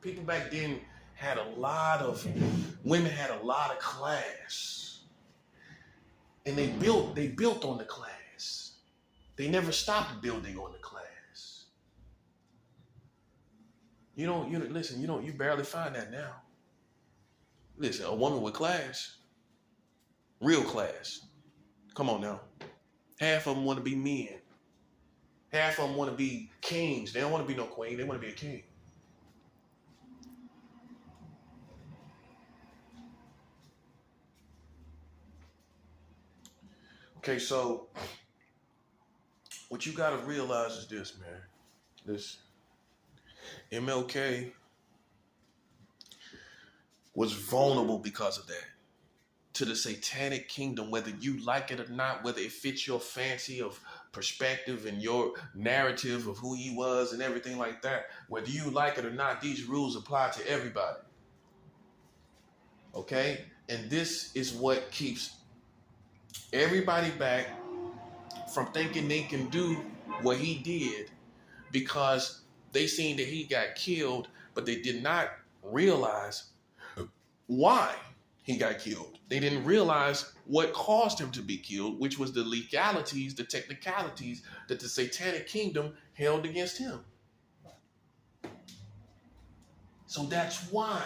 People back then had a lot of, women had a lot of class. And they built on the class. They never stopped building on the class. You barely find that now. Listen, a woman with class, real class. Come on now. Half of them want to be men. Half of them want to be kings. They don't want to be no queen. They want to be a king. Okay, so what you got to realize is this, man. This MLK was vulnerable because of that. To the satanic kingdom, whether you like it or not, whether it fits your fancy of perspective and your narrative of who he was and everything like that, whether you like it or not, these rules apply to everybody. Okay? And this is what keeps everybody back from thinking they can do what he did, because they seen that he got killed, but they did not realize why he got killed. They didn't realize what caused him to be killed, which was the legalities, the technicalities that the satanic kingdom held against him. So that's why.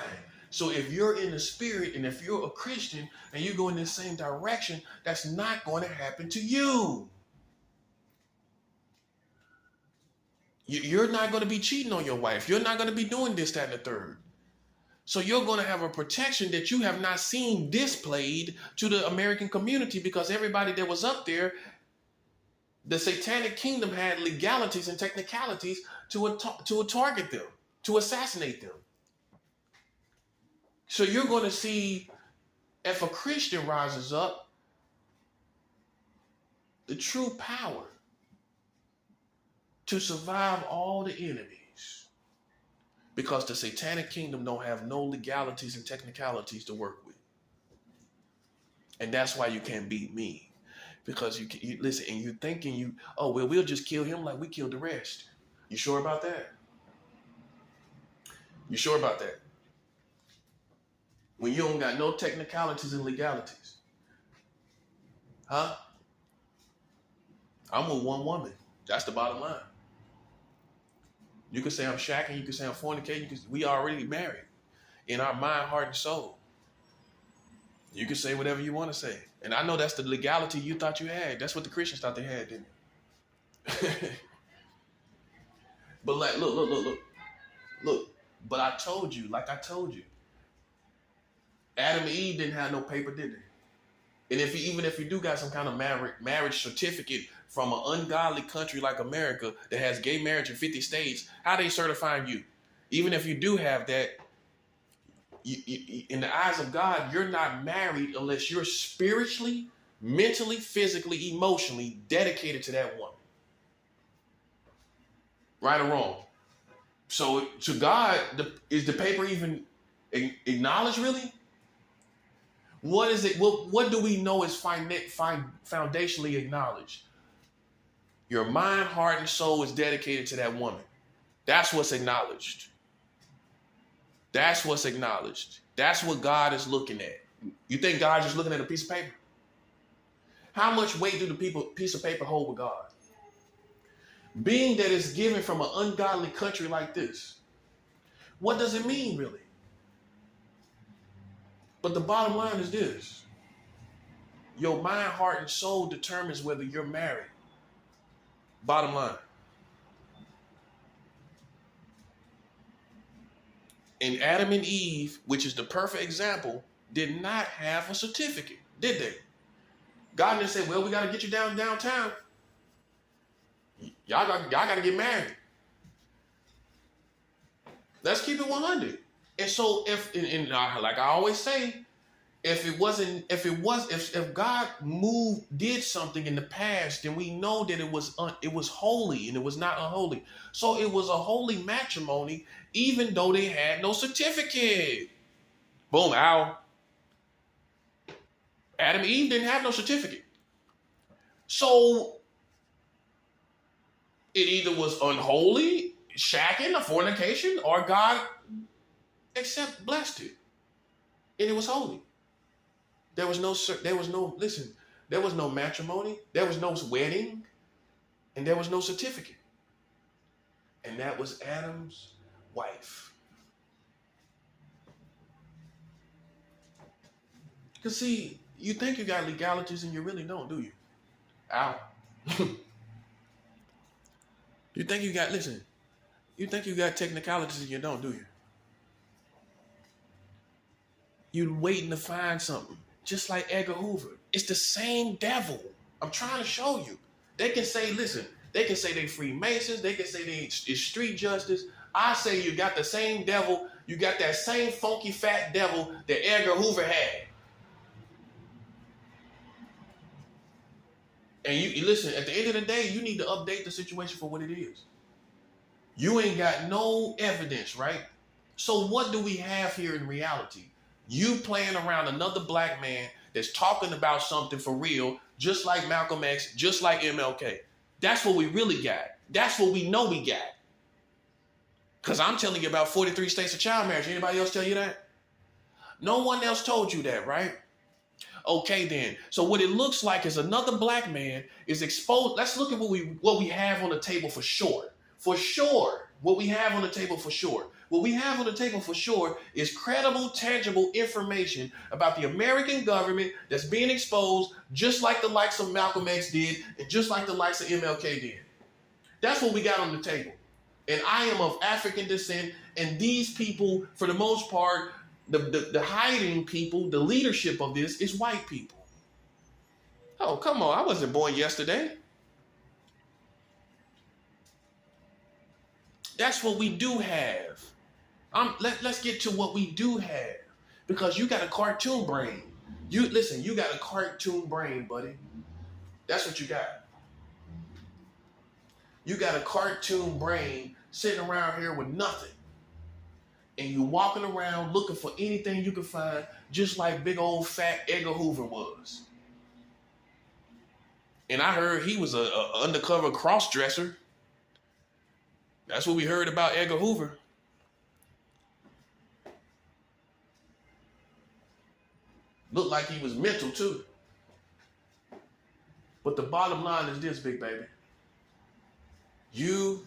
So if you're in the spirit and if you're a Christian and you go in the same direction, that's not going to happen to you. You're not going to be cheating on your wife. You're not going to be doing this, that, and the third. So you're going to have a protection that you have not seen displayed to the American community, because everybody that was up there, the satanic kingdom had legalities and technicalities to target them, to assassinate them. So you're going to see, if a Christian rises up, the true power to survive all the enemies. Because the satanic kingdom don't have no legalities and technicalities to work with. And that's why you can't beat me. Because you listen, and you're thinking we'll just kill him like we killed the rest. You sure about that? You sure about that? When you don't got no technicalities and legalities. Huh? I'm with one woman. That's the bottom line. You can say I'm shacking, you can say I'm fornicating, we already married in our mind, heart, and soul. You can say whatever you want to say. And I know that's the legality you thought you had. That's what the Christians thought they had, didn't it? But like, look. But I told you, Adam and Eve didn't have no paper, did they? And even if you do got some kind of marriage certificate from an ungodly country like America that has gay marriage in 50 states, how they certifying you? Even if you do have that, in the eyes of God, you're not married unless you're spiritually, mentally, physically, emotionally dedicated to that woman. Right or wrong? So to God, is the paper even acknowledged really? What is it? What do we know is foundationally acknowledged? Your mind, heart, and soul is dedicated to that woman. That's what's acknowledged. That's what's acknowledged. That's what God is looking at. You think God's just looking at a piece of paper? How much weight do the piece of paper hold with God? Being that it's given from an ungodly country like this, what does it mean really? But the bottom line is this. Your mind, heart, and soul determines whether you're married. Bottom line. And Adam and Eve, which is the perfect example, did not have a certificate, did they? God didn't say, well, we got to get you downtown. Y'all got to get married. Let's keep it 100. And so like I always say, if God did something in the past, then we know that it was holy and it was not unholy. So it was a holy matrimony, even though they had no certificate. Boom, ow. Adam and Eve didn't have no certificate. So it either was unholy, shacking, or fornication, or God blessed it. And it was holy. There was no matrimony, there was no wedding, and there was no certificate. And that was Adam's wife. Because see, you think you got legalities and you really don't, do you? Ow. You think you got technicalities and you don't, do you? You're waiting to find something. Just like Edgar Hoover. It's the same devil. I'm trying to show you. They can say, listen, they can say they Freemasons. They can say it's street justice. I say you got the same devil. You got that same funky fat devil that Edgar Hoover had. And you listen, at the end of the day, you need to update the situation for what it is. You ain't got no evidence, right? So what do we have here in reality? You playing around another black man that's talking about something for real, just like Malcolm X, just like MLK. That's what we really got. That's what we know we got. Because I'm telling you about 43 states of child marriage. Anybody else tell you that? No one else told you that, right? Okay, then. So what it looks like is another black man is exposed. Let's look at what we have on the table for sure. For sure, what we have on the table for sure. What we have on the table for sure is credible, tangible information about the American government that's being exposed just like the likes of Malcolm X did and just like the likes of MLK did. That's what we got on the table. And I am of African descent, and these people, for the most part, the hiding people, the leadership of this is white people. Oh, come on. I wasn't born yesterday. That's what we do have. Let's get to what we do have. Because you got a cartoon brain. You got a cartoon brain, buddy. That's what you got. You got a cartoon brain sitting around here with nothing. And you walking around looking for anything you can find, just like big old fat Edgar Hoover was. And I heard he was a undercover cross-dresser. That's what we heard about Edgar Hoover. Looked like he was mental too. But the bottom line is this, big baby. You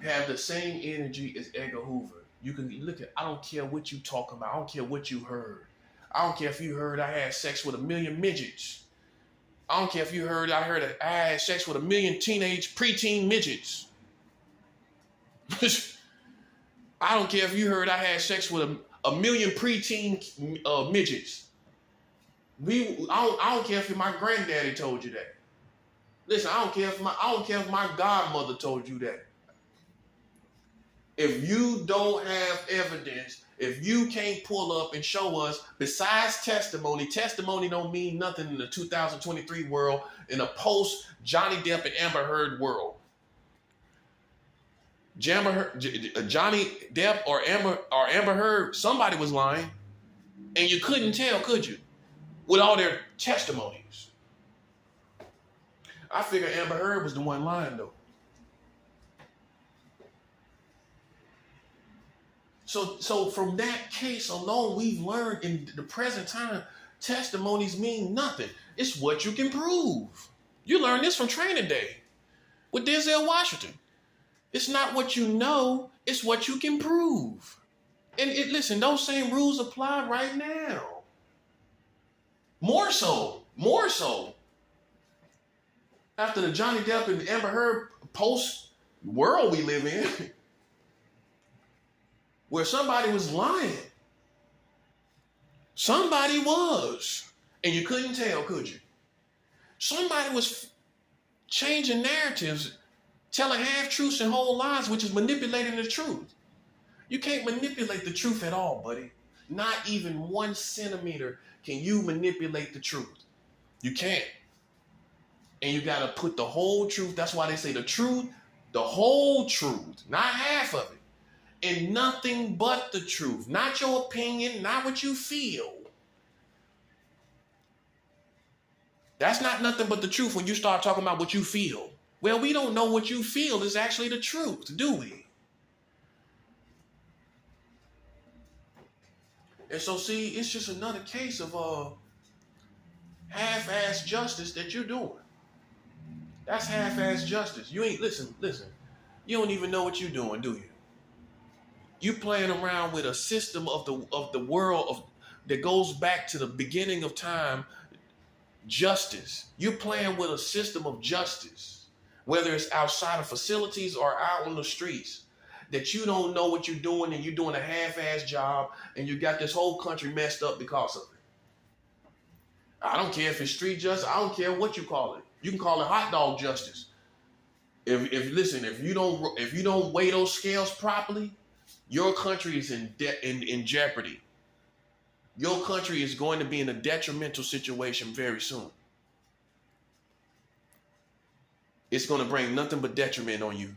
have the same energy as Edgar Hoover. You can look at, I don't care what you talking about. I don't care what you heard. I don't care if you heard I had sex with 1 million midgets. I don't care if you heard I had sex with 1 million preteen midgets. I don't care if you heard I had sex with a million preteen midgets. I don't care if my granddaddy told you that. Listen, I don't care if my godmother told you that. If you don't have evidence, if you can't pull up and show us, besides testimony don't mean nothing in the 2023 world, in a post Johnny Depp and Amber Heard world. Johnny Depp or Amber Heard, somebody was lying, and you couldn't tell, could you? With all their testimonies. I figure Amber Heard was the one lying, though. So from that case alone, we've learned in the present time, testimonies mean nothing. It's what you can prove. You learned this from Training Day with Denzel Washington. It's not what you know, it's what you can prove. And listen, those same rules apply right now. More so. More so. After the Johnny Depp and Amber Heard post world we live in, where somebody was lying. Somebody was. And you couldn't tell, could you? Somebody was changing narratives, telling half-truths and whole lies, which is manipulating the truth. You can't manipulate the truth at all, buddy. Not even 1 centimeter can you manipulate the truth. You can't. And you got to put the whole truth. That's why they say the truth, the whole truth, not half of it. And nothing but the truth. Not your opinion, not what you feel. That's not nothing but the truth when you start talking about what you feel. Well, we don't know what you feel is actually the truth, do we? And so, see, it's just another case of half-ass justice that you're doing. That's half-ass justice. You ain't, listen. You don't even know what you're doing, do you? You playing around with a system of the world that goes back to the beginning of time, justice. You're playing with a system of justice, whether it's outside of facilities or out on the streets, that you don't know what you're doing and you're doing a half-ass job and you got this whole country messed up because of it. I don't care if it's street justice. I don't care what you call it. You can call it hot dog justice. If you don't weigh those scales properly, your country is in jeopardy. Your country is going to be in a detrimental situation very soon. It's going to bring nothing but detriment on you.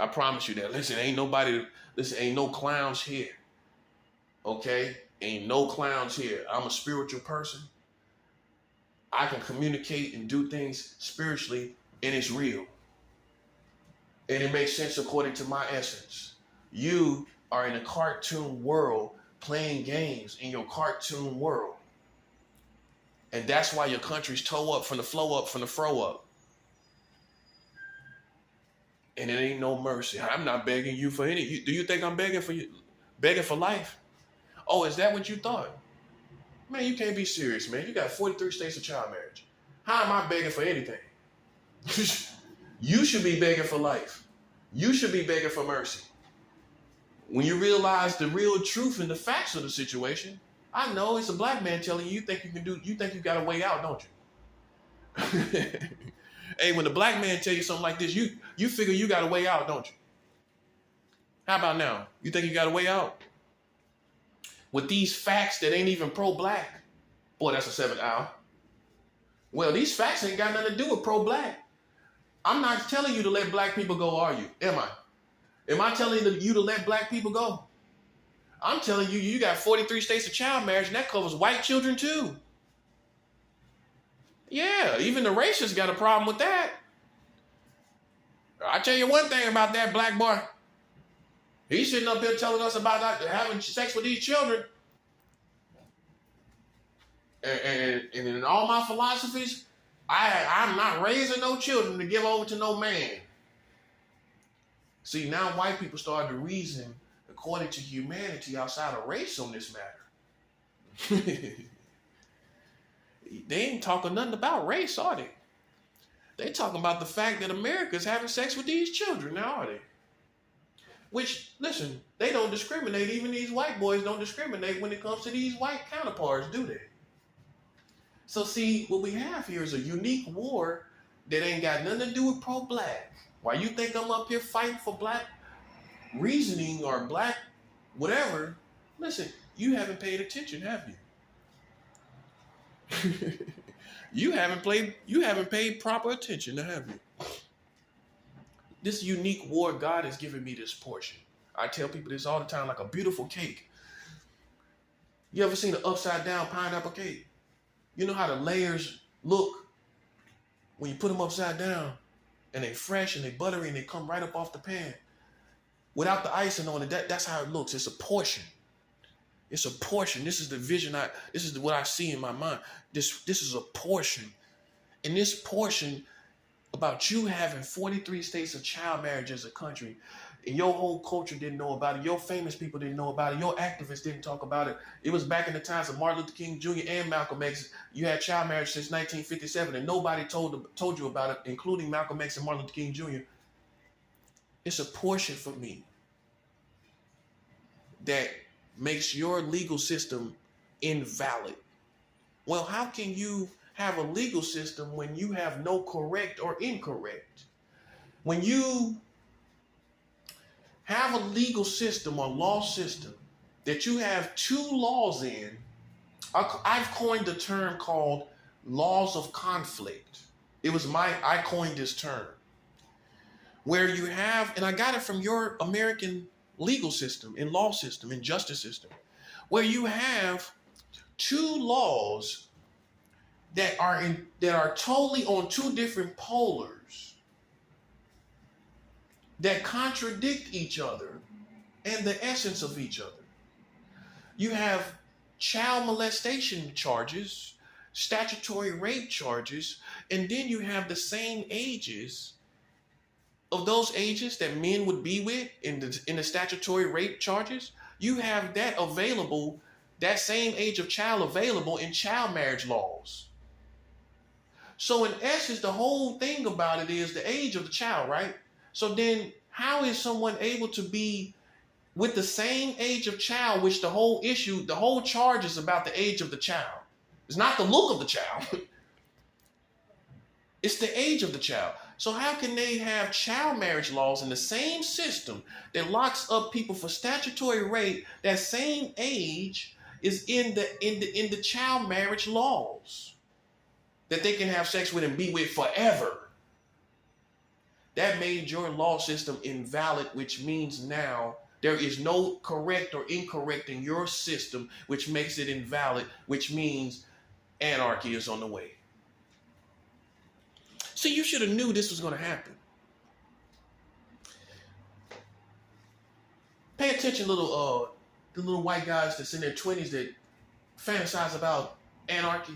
I promise you that. Listen, ain't no clowns here. Okay? Ain't no clowns here. I'm a spiritual person. I can communicate and do things spiritually, and it's real. And it makes sense according to my essence. You are in a cartoon world playing games in your cartoon world. And that's why your country's toe up from the flow up from the fro up. And it ain't no mercy. I'm not begging you for any. Do you think I'm begging for you? Begging for life? Oh, is that what you thought? Man, you can't be serious, man. You got 43 states of child marriage. How am I begging for anything? You should be begging for life. You should be begging for mercy. When you realize the real truth and the facts of the situation, I know it's a black man telling you, you think you got a way out, don't you? Hey, when the black man tell you something like this, you figure you got a way out, don't you? How about now? You think you got a way out? With these facts that ain't even pro-black. Boy, that's a 7th hour. Well, these facts ain't got nothing to do with pro-black. I'm not telling you to let black people go, are you? Am I? Am I telling you to let black people go? I'm telling you, you got 43 states of child marriage, and that covers white children too. Yeah, even the racists got a problem with that. I tell you one thing about that black boy. He's sitting up here telling us about having sex with these children. And in all my philosophies, I'm not raising no children to give over to no man. See, now white people started to reason according to humanity outside of race on this matter. They ain't talking nothing about race, are they? They talking about the fact that America's having sex with these children, now are they? Which, listen, they don't discriminate. Even these white boys don't discriminate when it comes to these white counterparts, do they? So see, what we have here is a unique war that ain't got nothing to do with pro-black. Why you think I'm up here fighting for black reasoning or black whatever? Listen, you haven't paid attention, have you? You haven't paid proper attention, have you? This unique war, God has given me this portion. I tell people this all the time, like a beautiful cake. You ever seen an upside down pineapple cake? You know how the layers look when you put them upside down, and they fresh and they buttery and they come right up off the pan without the icing on it. That's how it looks. It's a portion. It's a portion. This is the vision. This is what I see in my mind. This is a portion, and this portion about you having 43 states of child marriage as a country, and your whole culture didn't know about it, your famous people didn't know about it, your activists didn't talk about it. It was back in the times of Martin Luther King Jr. and Malcolm X. You had child marriage since 1957, and nobody told you about it, including Malcolm X and Martin Luther King Jr. It's a portion for me that makes your legal system invalid. Well, how can you have a legal system when you have no correct or incorrect? When you have a legal system or law system that you have two laws in, I've coined the term called laws of conflict. I coined this term, where you have, and I got it from your American legal system and law system and justice system, where you have two laws that are totally on two different polars that contradict each other and the essence of each other. You have child molestation charges, statutory rape charges, and then you have the same ages of those ages that men would be with in the statutory rape charges. You have that available, that same age of child available in child marriage laws. So in essence, the whole thing about it is the age of the child, right? So then how is someone able to be with the same age of child, which the whole charge is about the age of the child? It's not the look of the child. It's the age of the child. So how can they have child marriage laws in the same system that locks up people for statutory rape? That same age is in the child marriage laws that they can have sex with and be with forever. That made your law system invalid, which means now there is no correct or incorrect in your system, which makes it invalid, which means anarchy is on the way. See, you should have knew this was going to happen. Pay attention, the little white guys that's in their 20s that fantasize about anarchy.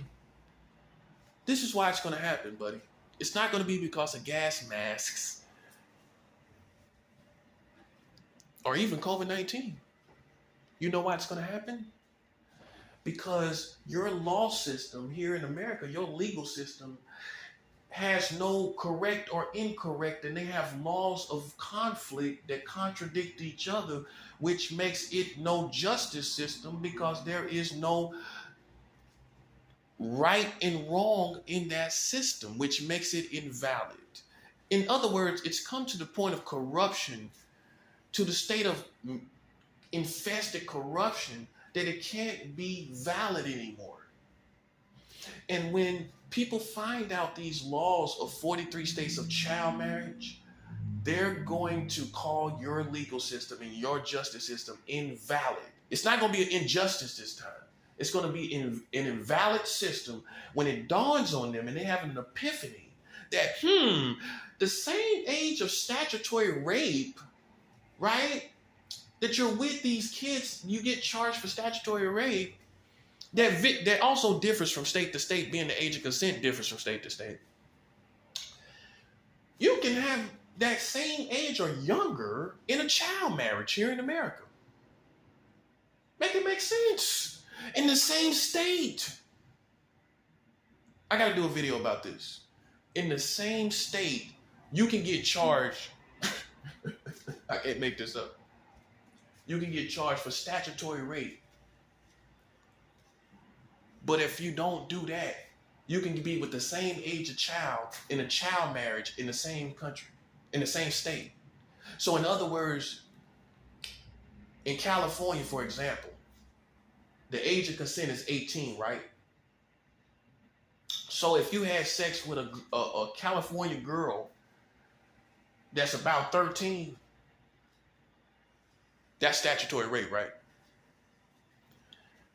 This is why it's going to happen, buddy. It's not going to be because of gas masks or even COVID-19. You know why it's going to happen? Because your law system here in America, your legal system, has no correct or incorrect, and they have laws of conflict that contradict each other, which makes it no justice system because there is no right and wrong in that system, which makes it invalid. In other words, it's come to the point of corruption, to the state of infested corruption, that it can't be valid anymore. And when people find out these laws of 43 states of child marriage, they're going to call your legal system and your justice system invalid. It's not going to be an injustice this time. It's going to be an invalid system when it dawns on them and they have an epiphany that, the same age of statutory rape, right, that you're with these kids, you get charged for statutory rape, that also differs from state to state, being the age of consent differs from state to state. You can have that same age or younger in a child marriage here in America. Make it make sense. In the same state. I got to do a video about this. In the same state, you can get charged. I can't make this up. You can get charged for statutory rape. But if you don't do that, you can be with the same age of child in a child marriage in the same country, in the same state. So in other words, in California, for example, the age of consent is 18, right? So if you had sex with a California girl that's about 13, that's statutory rape, right?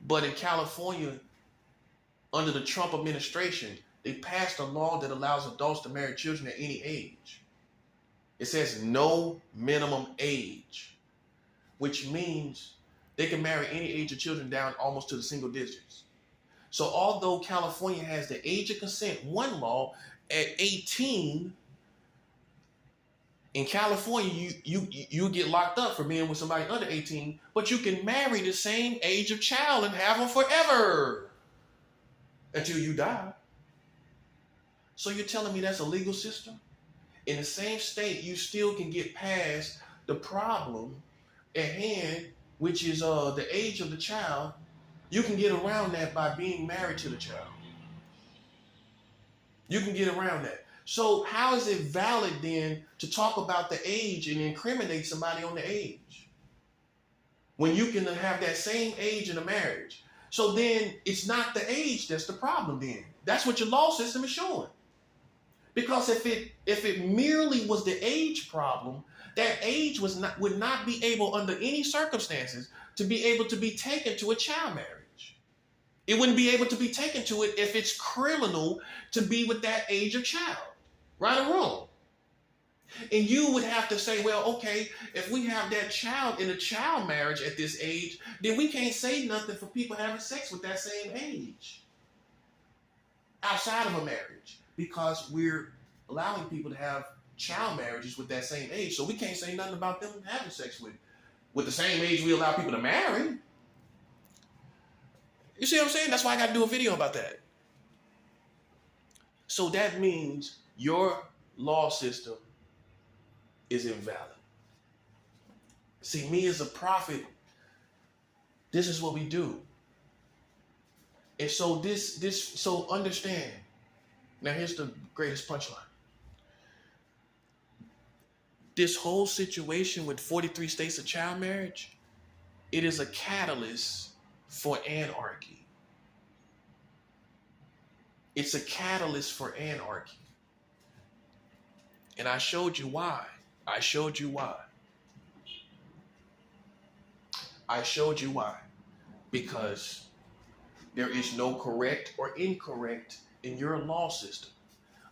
But in California, under the Trump administration, they passed a law that allows adults to marry children at any age. It says no minimum age, which means they can marry any age of children down almost to the single digits. So although California has the age of consent, one law, at 18, In California, you get locked up for being with somebody under 18, but you can marry the same age of child and have them forever until you die. So you're telling me that's a legal system? In the same state, you still can get past the problem at hand, which is the age of the child. You can get around that by being married to the child. You can get around that. So how is it valid then to talk about the age and incriminate somebody on the age when you can have that same age in a marriage? So then it's not the age that's the problem then. That's what your law system is showing. Because if it merely was the age problem, that age would not be able under any circumstances to be able to be taken to a child marriage. It wouldn't be able to be taken to it if it's criminal to be with that age of child. Right or wrong? And you would have to say, well, okay, if we have that child in a child marriage at this age, then we can't say nothing for people having sex with that same age outside of a marriage, because we're allowing people to have child marriages with that same age. So we can't say nothing about them having sex with the same age we allow people to marry. You see what I'm saying? That's why I got to do a video about that. So that means your law system is invalid. See, me as a prophet, this is what we do. And so so understand. Now here's the greatest punchline. This whole situation with 43 states of child marriage, it is a catalyst for anarchy. It's a catalyst for anarchy. And I showed you why. I showed you why. I showed you why. Because there is no correct or incorrect in your law system.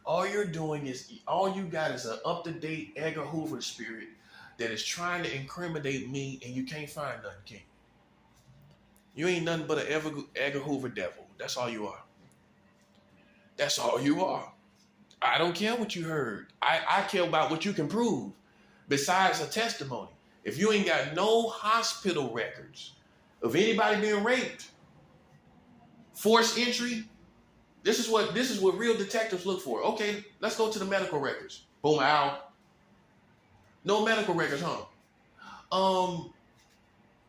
All you're doing is, all you got is an up-to-date Edgar Hoover spirit that is trying to incriminate me, and you can't find nothing, King. You ain't nothing but an Edgar Hoover devil. That's all you are. That's all you are. I don't care what you heard. I care about what you can prove besides a testimony. If you ain't got no hospital records of anybody being raped, forced entry, this is what real detectives look for. Okay, let's go to the medical records. Boom, out. No medical records, huh?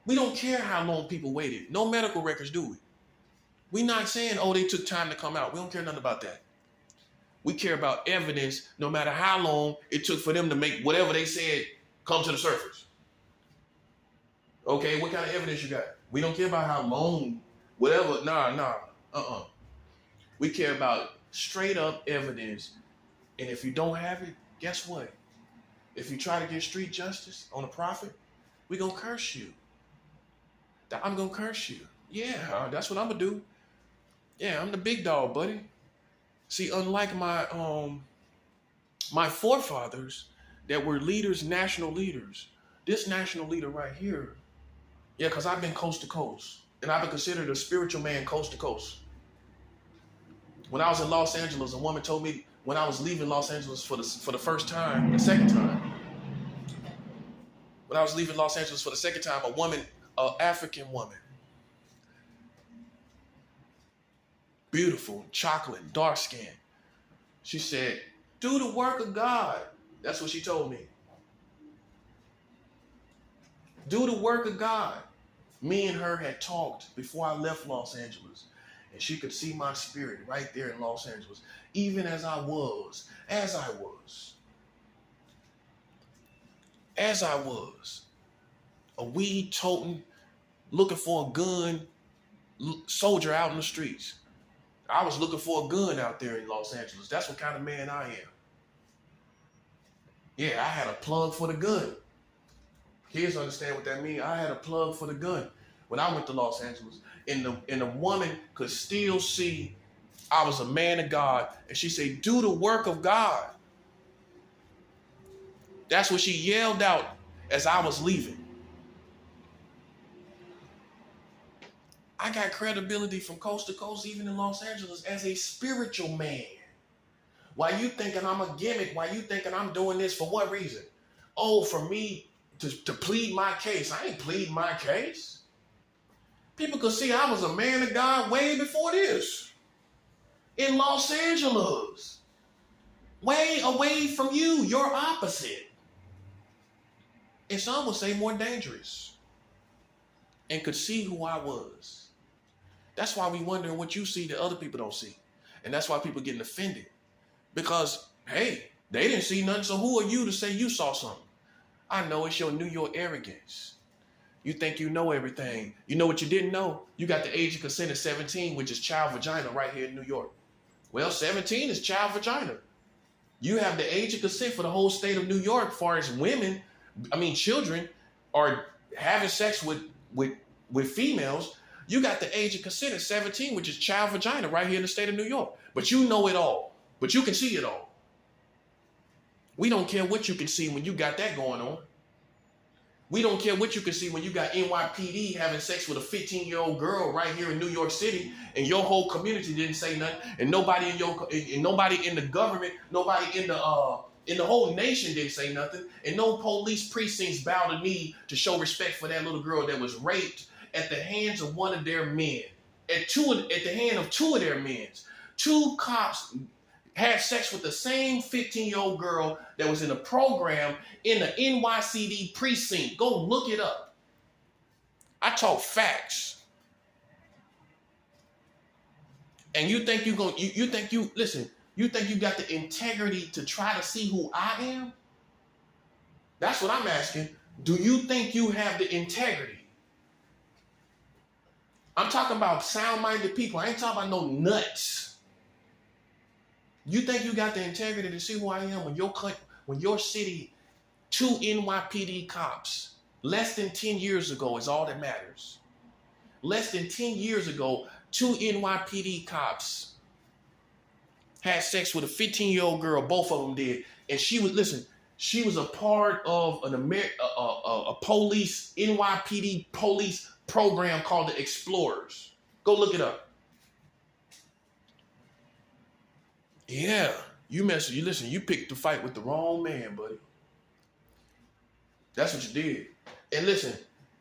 We don't care how long people waited. No medical records, do we? We're not saying, oh, they took time to come out. We don't care nothing about that. We care about evidence, no matter how long it took for them to make whatever they said come to the surface. Okay, what kind of evidence you got? We don't care about how long, whatever. Nah. We care about straight up evidence. And if you don't have it, guess what? If you try to get street justice on a prophet, we're going to curse you. I'm going to curse you. Yeah, that's what I'm going to do. Yeah, I'm the big dog, buddy. See, unlike my forefathers that were leaders, national leaders, this national leader right here, yeah, because I've been coast to coast, and I've been considered a spiritual man coast to coast. When I was in Los Angeles, a woman told me when I was leaving Los Angeles for the first time, the second time, when I was leaving Los Angeles for the second time, a woman, an African woman, beautiful, chocolate, dark skin. She said, do the work of God. That's what she told me. Do the work of God. Me and her had talked before I left Los Angeles, and she could see my spirit right there in Los Angeles, even as I was, a weed toting, looking for a gun soldier out in the streets. I was looking for a gun out there in Los Angeles. That's what kind of man I am. Yeah, I had a plug for the gun. Kids understand what that means. I had a plug for the gun when I went to Los Angeles. And the woman could still see I was a man of God. And she said, do the work of God. That's what she yelled out as I was leaving. I got credibility from coast to coast, even in Los Angeles, as a spiritual man. Why you thinking I'm a gimmick? Why you thinking I'm doing this? For what reason? Oh, for me to plead my case. I ain't pleading my case. People could see I was a man of God way before this. In Los Angeles. Way away from you. You're opposite. And some would say more dangerous. And could see who I was. That's why we wonder what you see that other people don't see. And that's why people getting offended. Because, hey, they didn't see nothing, so who are you to say you saw something? I know it's your New York arrogance. You think you know everything. You know what you didn't know? You got the age of consent of 17, which is child vagina right here in New York. Well, 17 is child vagina. You have the age of consent for the whole state of New York as far as children are having sex with females. You got the age of consent of 17, which is child vagina right here in the state of New York. But you know it all. But you can see it all. We don't care what you can see when you got that going on. We don't care what you can see when you got NYPD having sex with a 15-year-old girl right here in New York City, and your whole community didn't say nothing, and nobody in the government, nobody in the whole nation didn't say nothing, and no police precincts bowed a knee to show respect for that little girl that was raped at the hands of one of their men, at the hand of two of their men. Two cops had sex with the same 15-year-old girl that was in a program in the NYCD precinct. Go look it up. I talk facts. And you think you got the integrity to try to see who I am? That's what I'm asking. Do you think you have the integrity? I'm talking about sound-minded people. I ain't talking about no nuts. You think you got the integrity to see who I am when your city, 2 NYPD cops, less than 10 years ago is all that matters. Less than 10 years ago, 2 NYPD cops had sex with a 15-year-old girl, both of them did. And she was a part of a police, NYPD police program called the Explorers. Go look it up. Yeah, you picked the fight with the wrong man, buddy. That's what you did. And listen,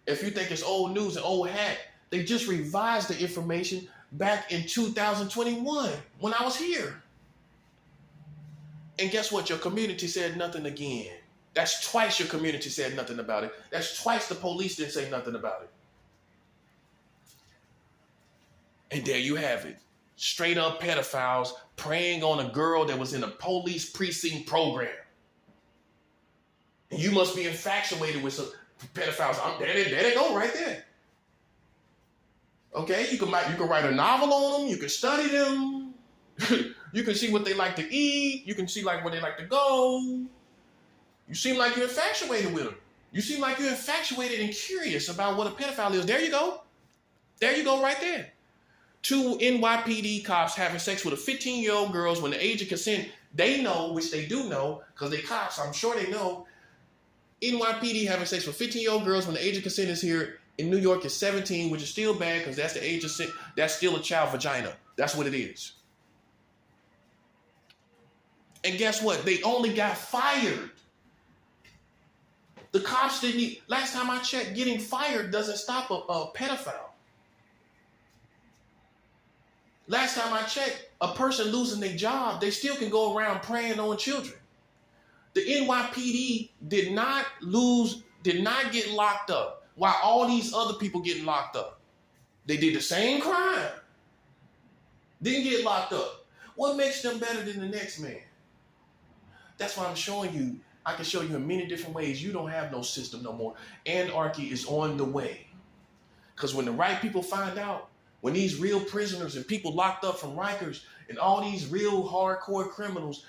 if you think it's old news and old hat, they just revised the information back in 2021 when I was here. And guess what? Your community said nothing again. That's twice your community said nothing about it. That's twice the police didn't say nothing about it. And there you have it. Straight up pedophiles preying on a girl that was in a police precinct program. And you must be infatuated with some pedophiles. There they go right there. Okay, you can write a novel on them. You can study them. You can see what they like to eat. You can see like where they like to go. You seem like you're infatuated with them. You seem like you're infatuated and curious about what a pedophile is. There you go. There you go right there. 2 NYPD cops having sex with a 15-year-old girl when the age of consent, they know, which they do know, because they cops, I'm sure they know, NYPD having sex with 15-year-old girls when the age of consent is here in New York is 17, which is still bad because that's the age of consent. That's still a child vagina. That's what it is. And guess what? They only got fired. The cops didn't, last time I checked, getting fired doesn't stop a pedophile. Last time I checked, a person losing their job, they still can go around preying on children. The NYPD did not get locked up while all these other people getting locked up. They did the same crime. Didn't get locked up. What makes them better than the next man? That's why I'm showing you. I can show you in many different ways. You don't have no system no more. Anarchy is on the way. Because when the right people find out, when these real prisoners and people locked up from Rikers and all these real hardcore criminals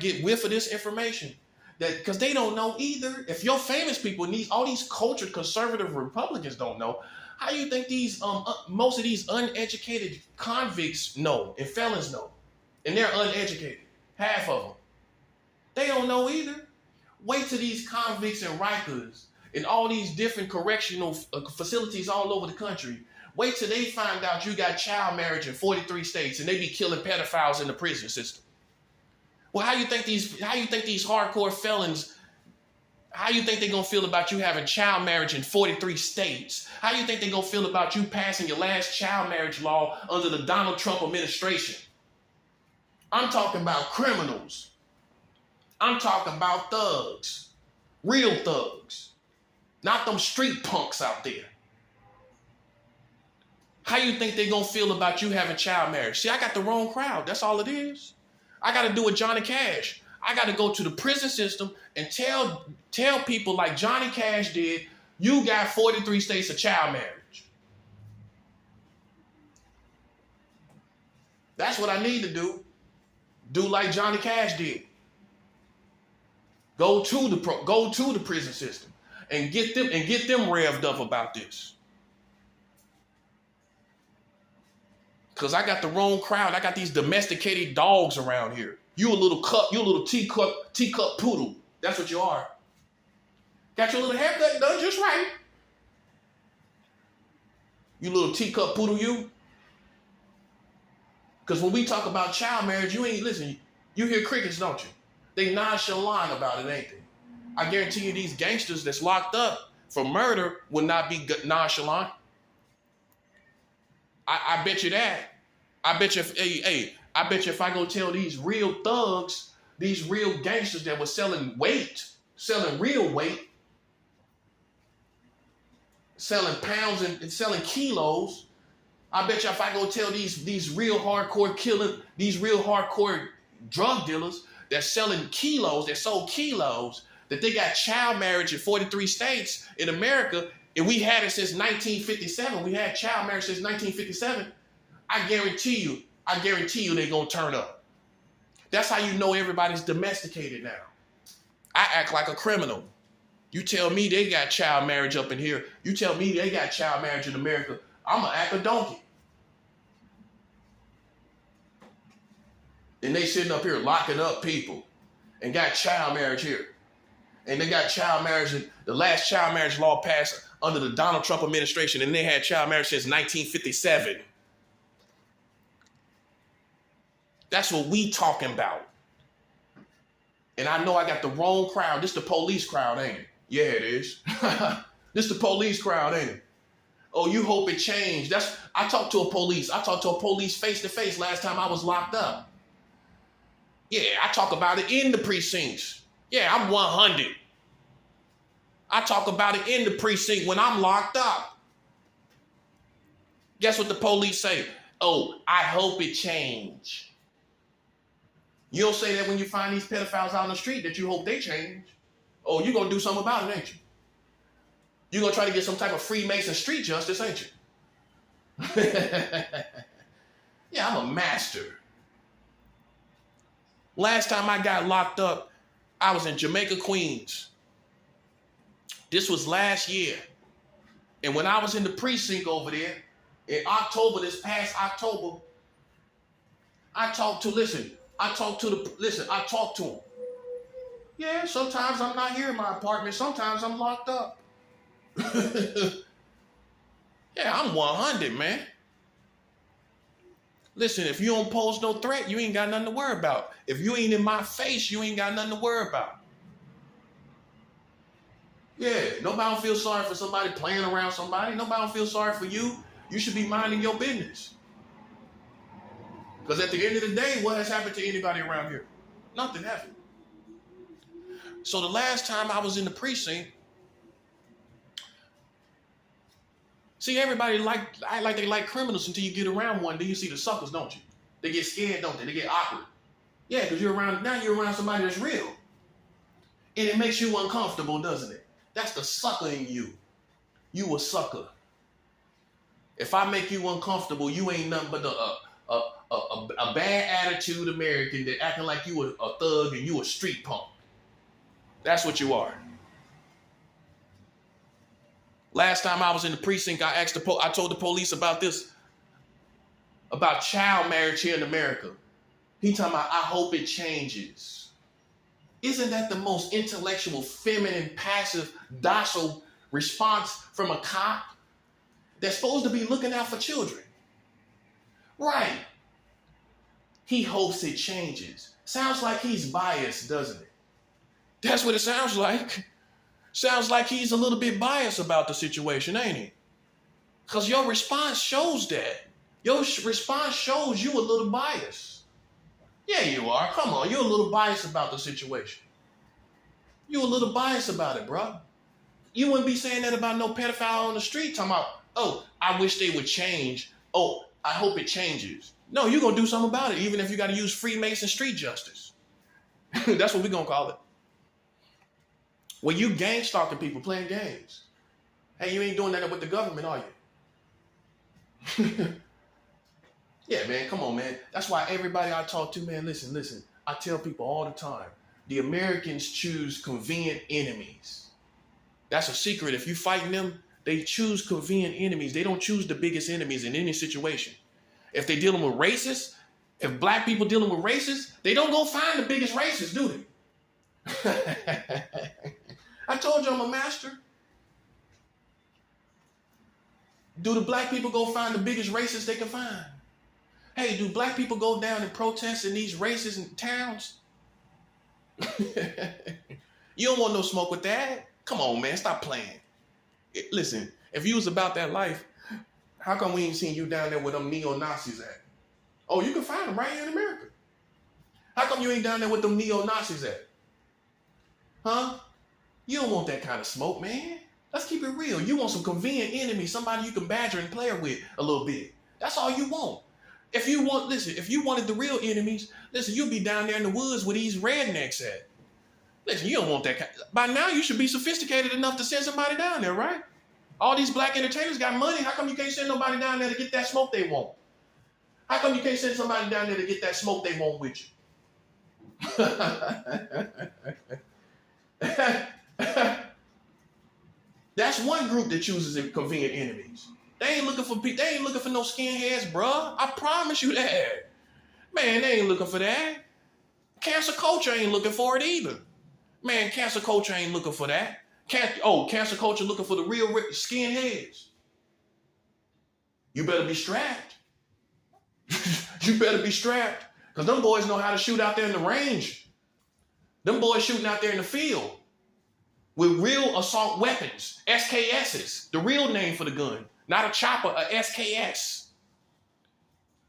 get whiff of this information, that because they don't know either. If your famous people and all these cultured conservative Republicans don't know, how you think these most of these uneducated convicts know and felons know, and they're uneducated, half of them. They don't know either. Wait till these convicts and Rikers and all these different correctional facilities all over the country. Wait till they find out you got child marriage in 43 states and they be killing pedophiles in the prison system. Well, how you think these hardcore felons How you think they're going to feel about you having child marriage in 43 states? How you think they're going to feel about you passing your last child marriage law under the Donald Trump administration? I'm talking about criminals. I'm talking about thugs. Real thugs. Not them street punks out there. How you think they're going to feel about you having child marriage? See, I got the wrong crowd. That's all it is. I got to do with Johnny Cash. I got to go to the prison system and tell people like Johnny Cash did, you got 43 states of child marriage. That's what I need to do. Do like Johnny Cash did. Go to the prison system and get them revved up about this. Because I got the wrong crowd. I got these domesticated dogs around here. You a little teacup poodle. That's what you are. Got your little haircut done just right. You little teacup poodle, you. Because when we talk about child marriage, you hear crickets, don't you? They nonchalant about it, ain't they? I guarantee you these gangsters that's locked up for murder will not be nonchalant. I bet you that. I bet you if I go tell these real thugs, these real gangsters that were selling real weight, selling pounds and selling kilos, I bet you if I go tell these real hardcore these real hardcore drug dealers that selling kilos, that sold kilos, that they got child marriage in 43 states in America, and we had it since 1957. We had child marriage since 1957. I guarantee you they're going to turn up. That's how you know everybody's domesticated now. I act like a criminal. You tell me they got child marriage up in here. You tell me they got child marriage in America. I'm going to act a donkey. And they sitting up here locking up people and got child marriage here. And they got child marriage, the last child marriage law passed under the Donald Trump administration, and they had child marriage since 1957. That's what we talking about. And I know I got the wrong crowd. This the police crowd, ain't it? Yeah, it is. This the police crowd, ain't it? Oh, you hope it changed. I talked to a police face to face last time I was locked up. Yeah, I talk about it in the precincts. Yeah, I'm 100. I talk about it in the precinct when I'm locked up. Guess what the police say? Oh, I hope it change. You don't say that when you find these pedophiles out on the street that you hope they change. Oh, you're going to do something about it, ain't you? You're going to try to get some type of Freemason street justice, ain't you? Yeah, I'm a master. Last time I got locked up, I was in Jamaica, Queens. This was last year. And when I was in the precinct over there, in October, this past October, I talked to him. Yeah, sometimes I'm not here in my apartment. Sometimes I'm locked up. Yeah, I'm 100, man. Listen, if you don't pose no threat, you ain't got nothing to worry about. If you ain't in my face, you ain't got nothing to worry about. Yeah, nobody don't feel sorry for somebody playing around somebody. Nobody don't feel sorry for you. You should be minding your business. Because at the end of the day, what has happened to anybody around here? Nothing happened. So the last time I was in the precinct, see, everybody act like they like criminals until you get around one. Then you see the suckers, don't you? They get scared, don't they? They get awkward. Yeah, because you're around somebody that's real. And it makes you uncomfortable, doesn't it? That's the sucker in you. You a sucker. If I make you uncomfortable, you ain't nothing but a bad attitude American that acting like you a thug and you a street punk. That's what you are. Last time I was in the precinct, I told the police about this, about child marriage here in America. He talking about, I hope it changes. Isn't that the most intellectual, feminine, passive, docile response from a cop that's supposed to be looking out for children? Right. He hopes it changes. Sounds like he's biased, doesn't it? That's what it sounds like. Sounds like he's a little bit biased about the situation, ain't he? Because your response shows that. Your response shows you a little biased. Yeah, you are. Come on, you're a little biased about the situation. You're a little biased about it, bro. You wouldn't be saying that about no pedophile on the street talking about, oh, I wish they would change. Oh, I hope it changes. No, you're going to do something about it, even if you got to use Freemason street justice. That's what we're going to call it. Well, you gang stalking people playing games. Hey, you ain't doing that with the government, are you? Yeah, man, come on, man. That's why everybody I talk to, man, listen. I tell people all the time, the Americans choose convenient enemies. That's a secret. If you fighting them, they choose convenient enemies. They don't choose the biggest enemies in any situation. If they're dealing with racists, if black people dealing with racists, they don't go find the biggest racists, do they? I told you I'm a master. Do the black people go find the biggest racists they can find? Hey, do black people go down and protest in these racist towns? You don't want no smoke with that. Come on, man, stop playing. Listen, if you was about that life, how come we ain't seen you down there where them neo-Nazis at? Oh, you can find them right here in America. How come you ain't down there with them neo-Nazis at? Huh? You don't want that kind of smoke, man. Let's keep it real. You want some convenient enemies, somebody you can badger and play with a little bit. That's all you want. If you wanted the real enemies, listen, you'll be down there in the woods where these rednecks at. Listen, you don't want that kind. By now, you should be sophisticated enough to send somebody down there, right? All these black entertainers got money. How come you can't send nobody down there to get that smoke they want? How come you can't send somebody down there to get that smoke they want with you? That's one group that chooses convenient enemies. They ain't looking for no skinheads, bruh. I promise you that. Man, they ain't looking for that. Cancel culture ain't looking for it either. Man, cancel culture ain't looking for that. Cancel culture looking for the real skinheads. You better be strapped. You better be strapped. Because them boys know how to shoot out there in the range. Them boys shooting out there in the field with real assault weapons, SKSs, the real name for the gun. Not a chopper, a SKS.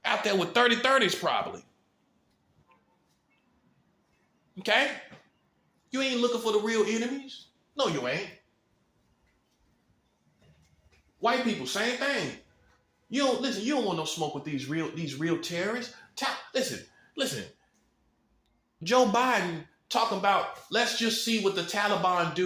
Out there with 30-30s probably. Okay? You ain't looking for the real enemies? No, you ain't. White people, same thing. You don't want no smoke with these real terrorists. Listen. Joe Biden talking about, let's just see what the Taliban do.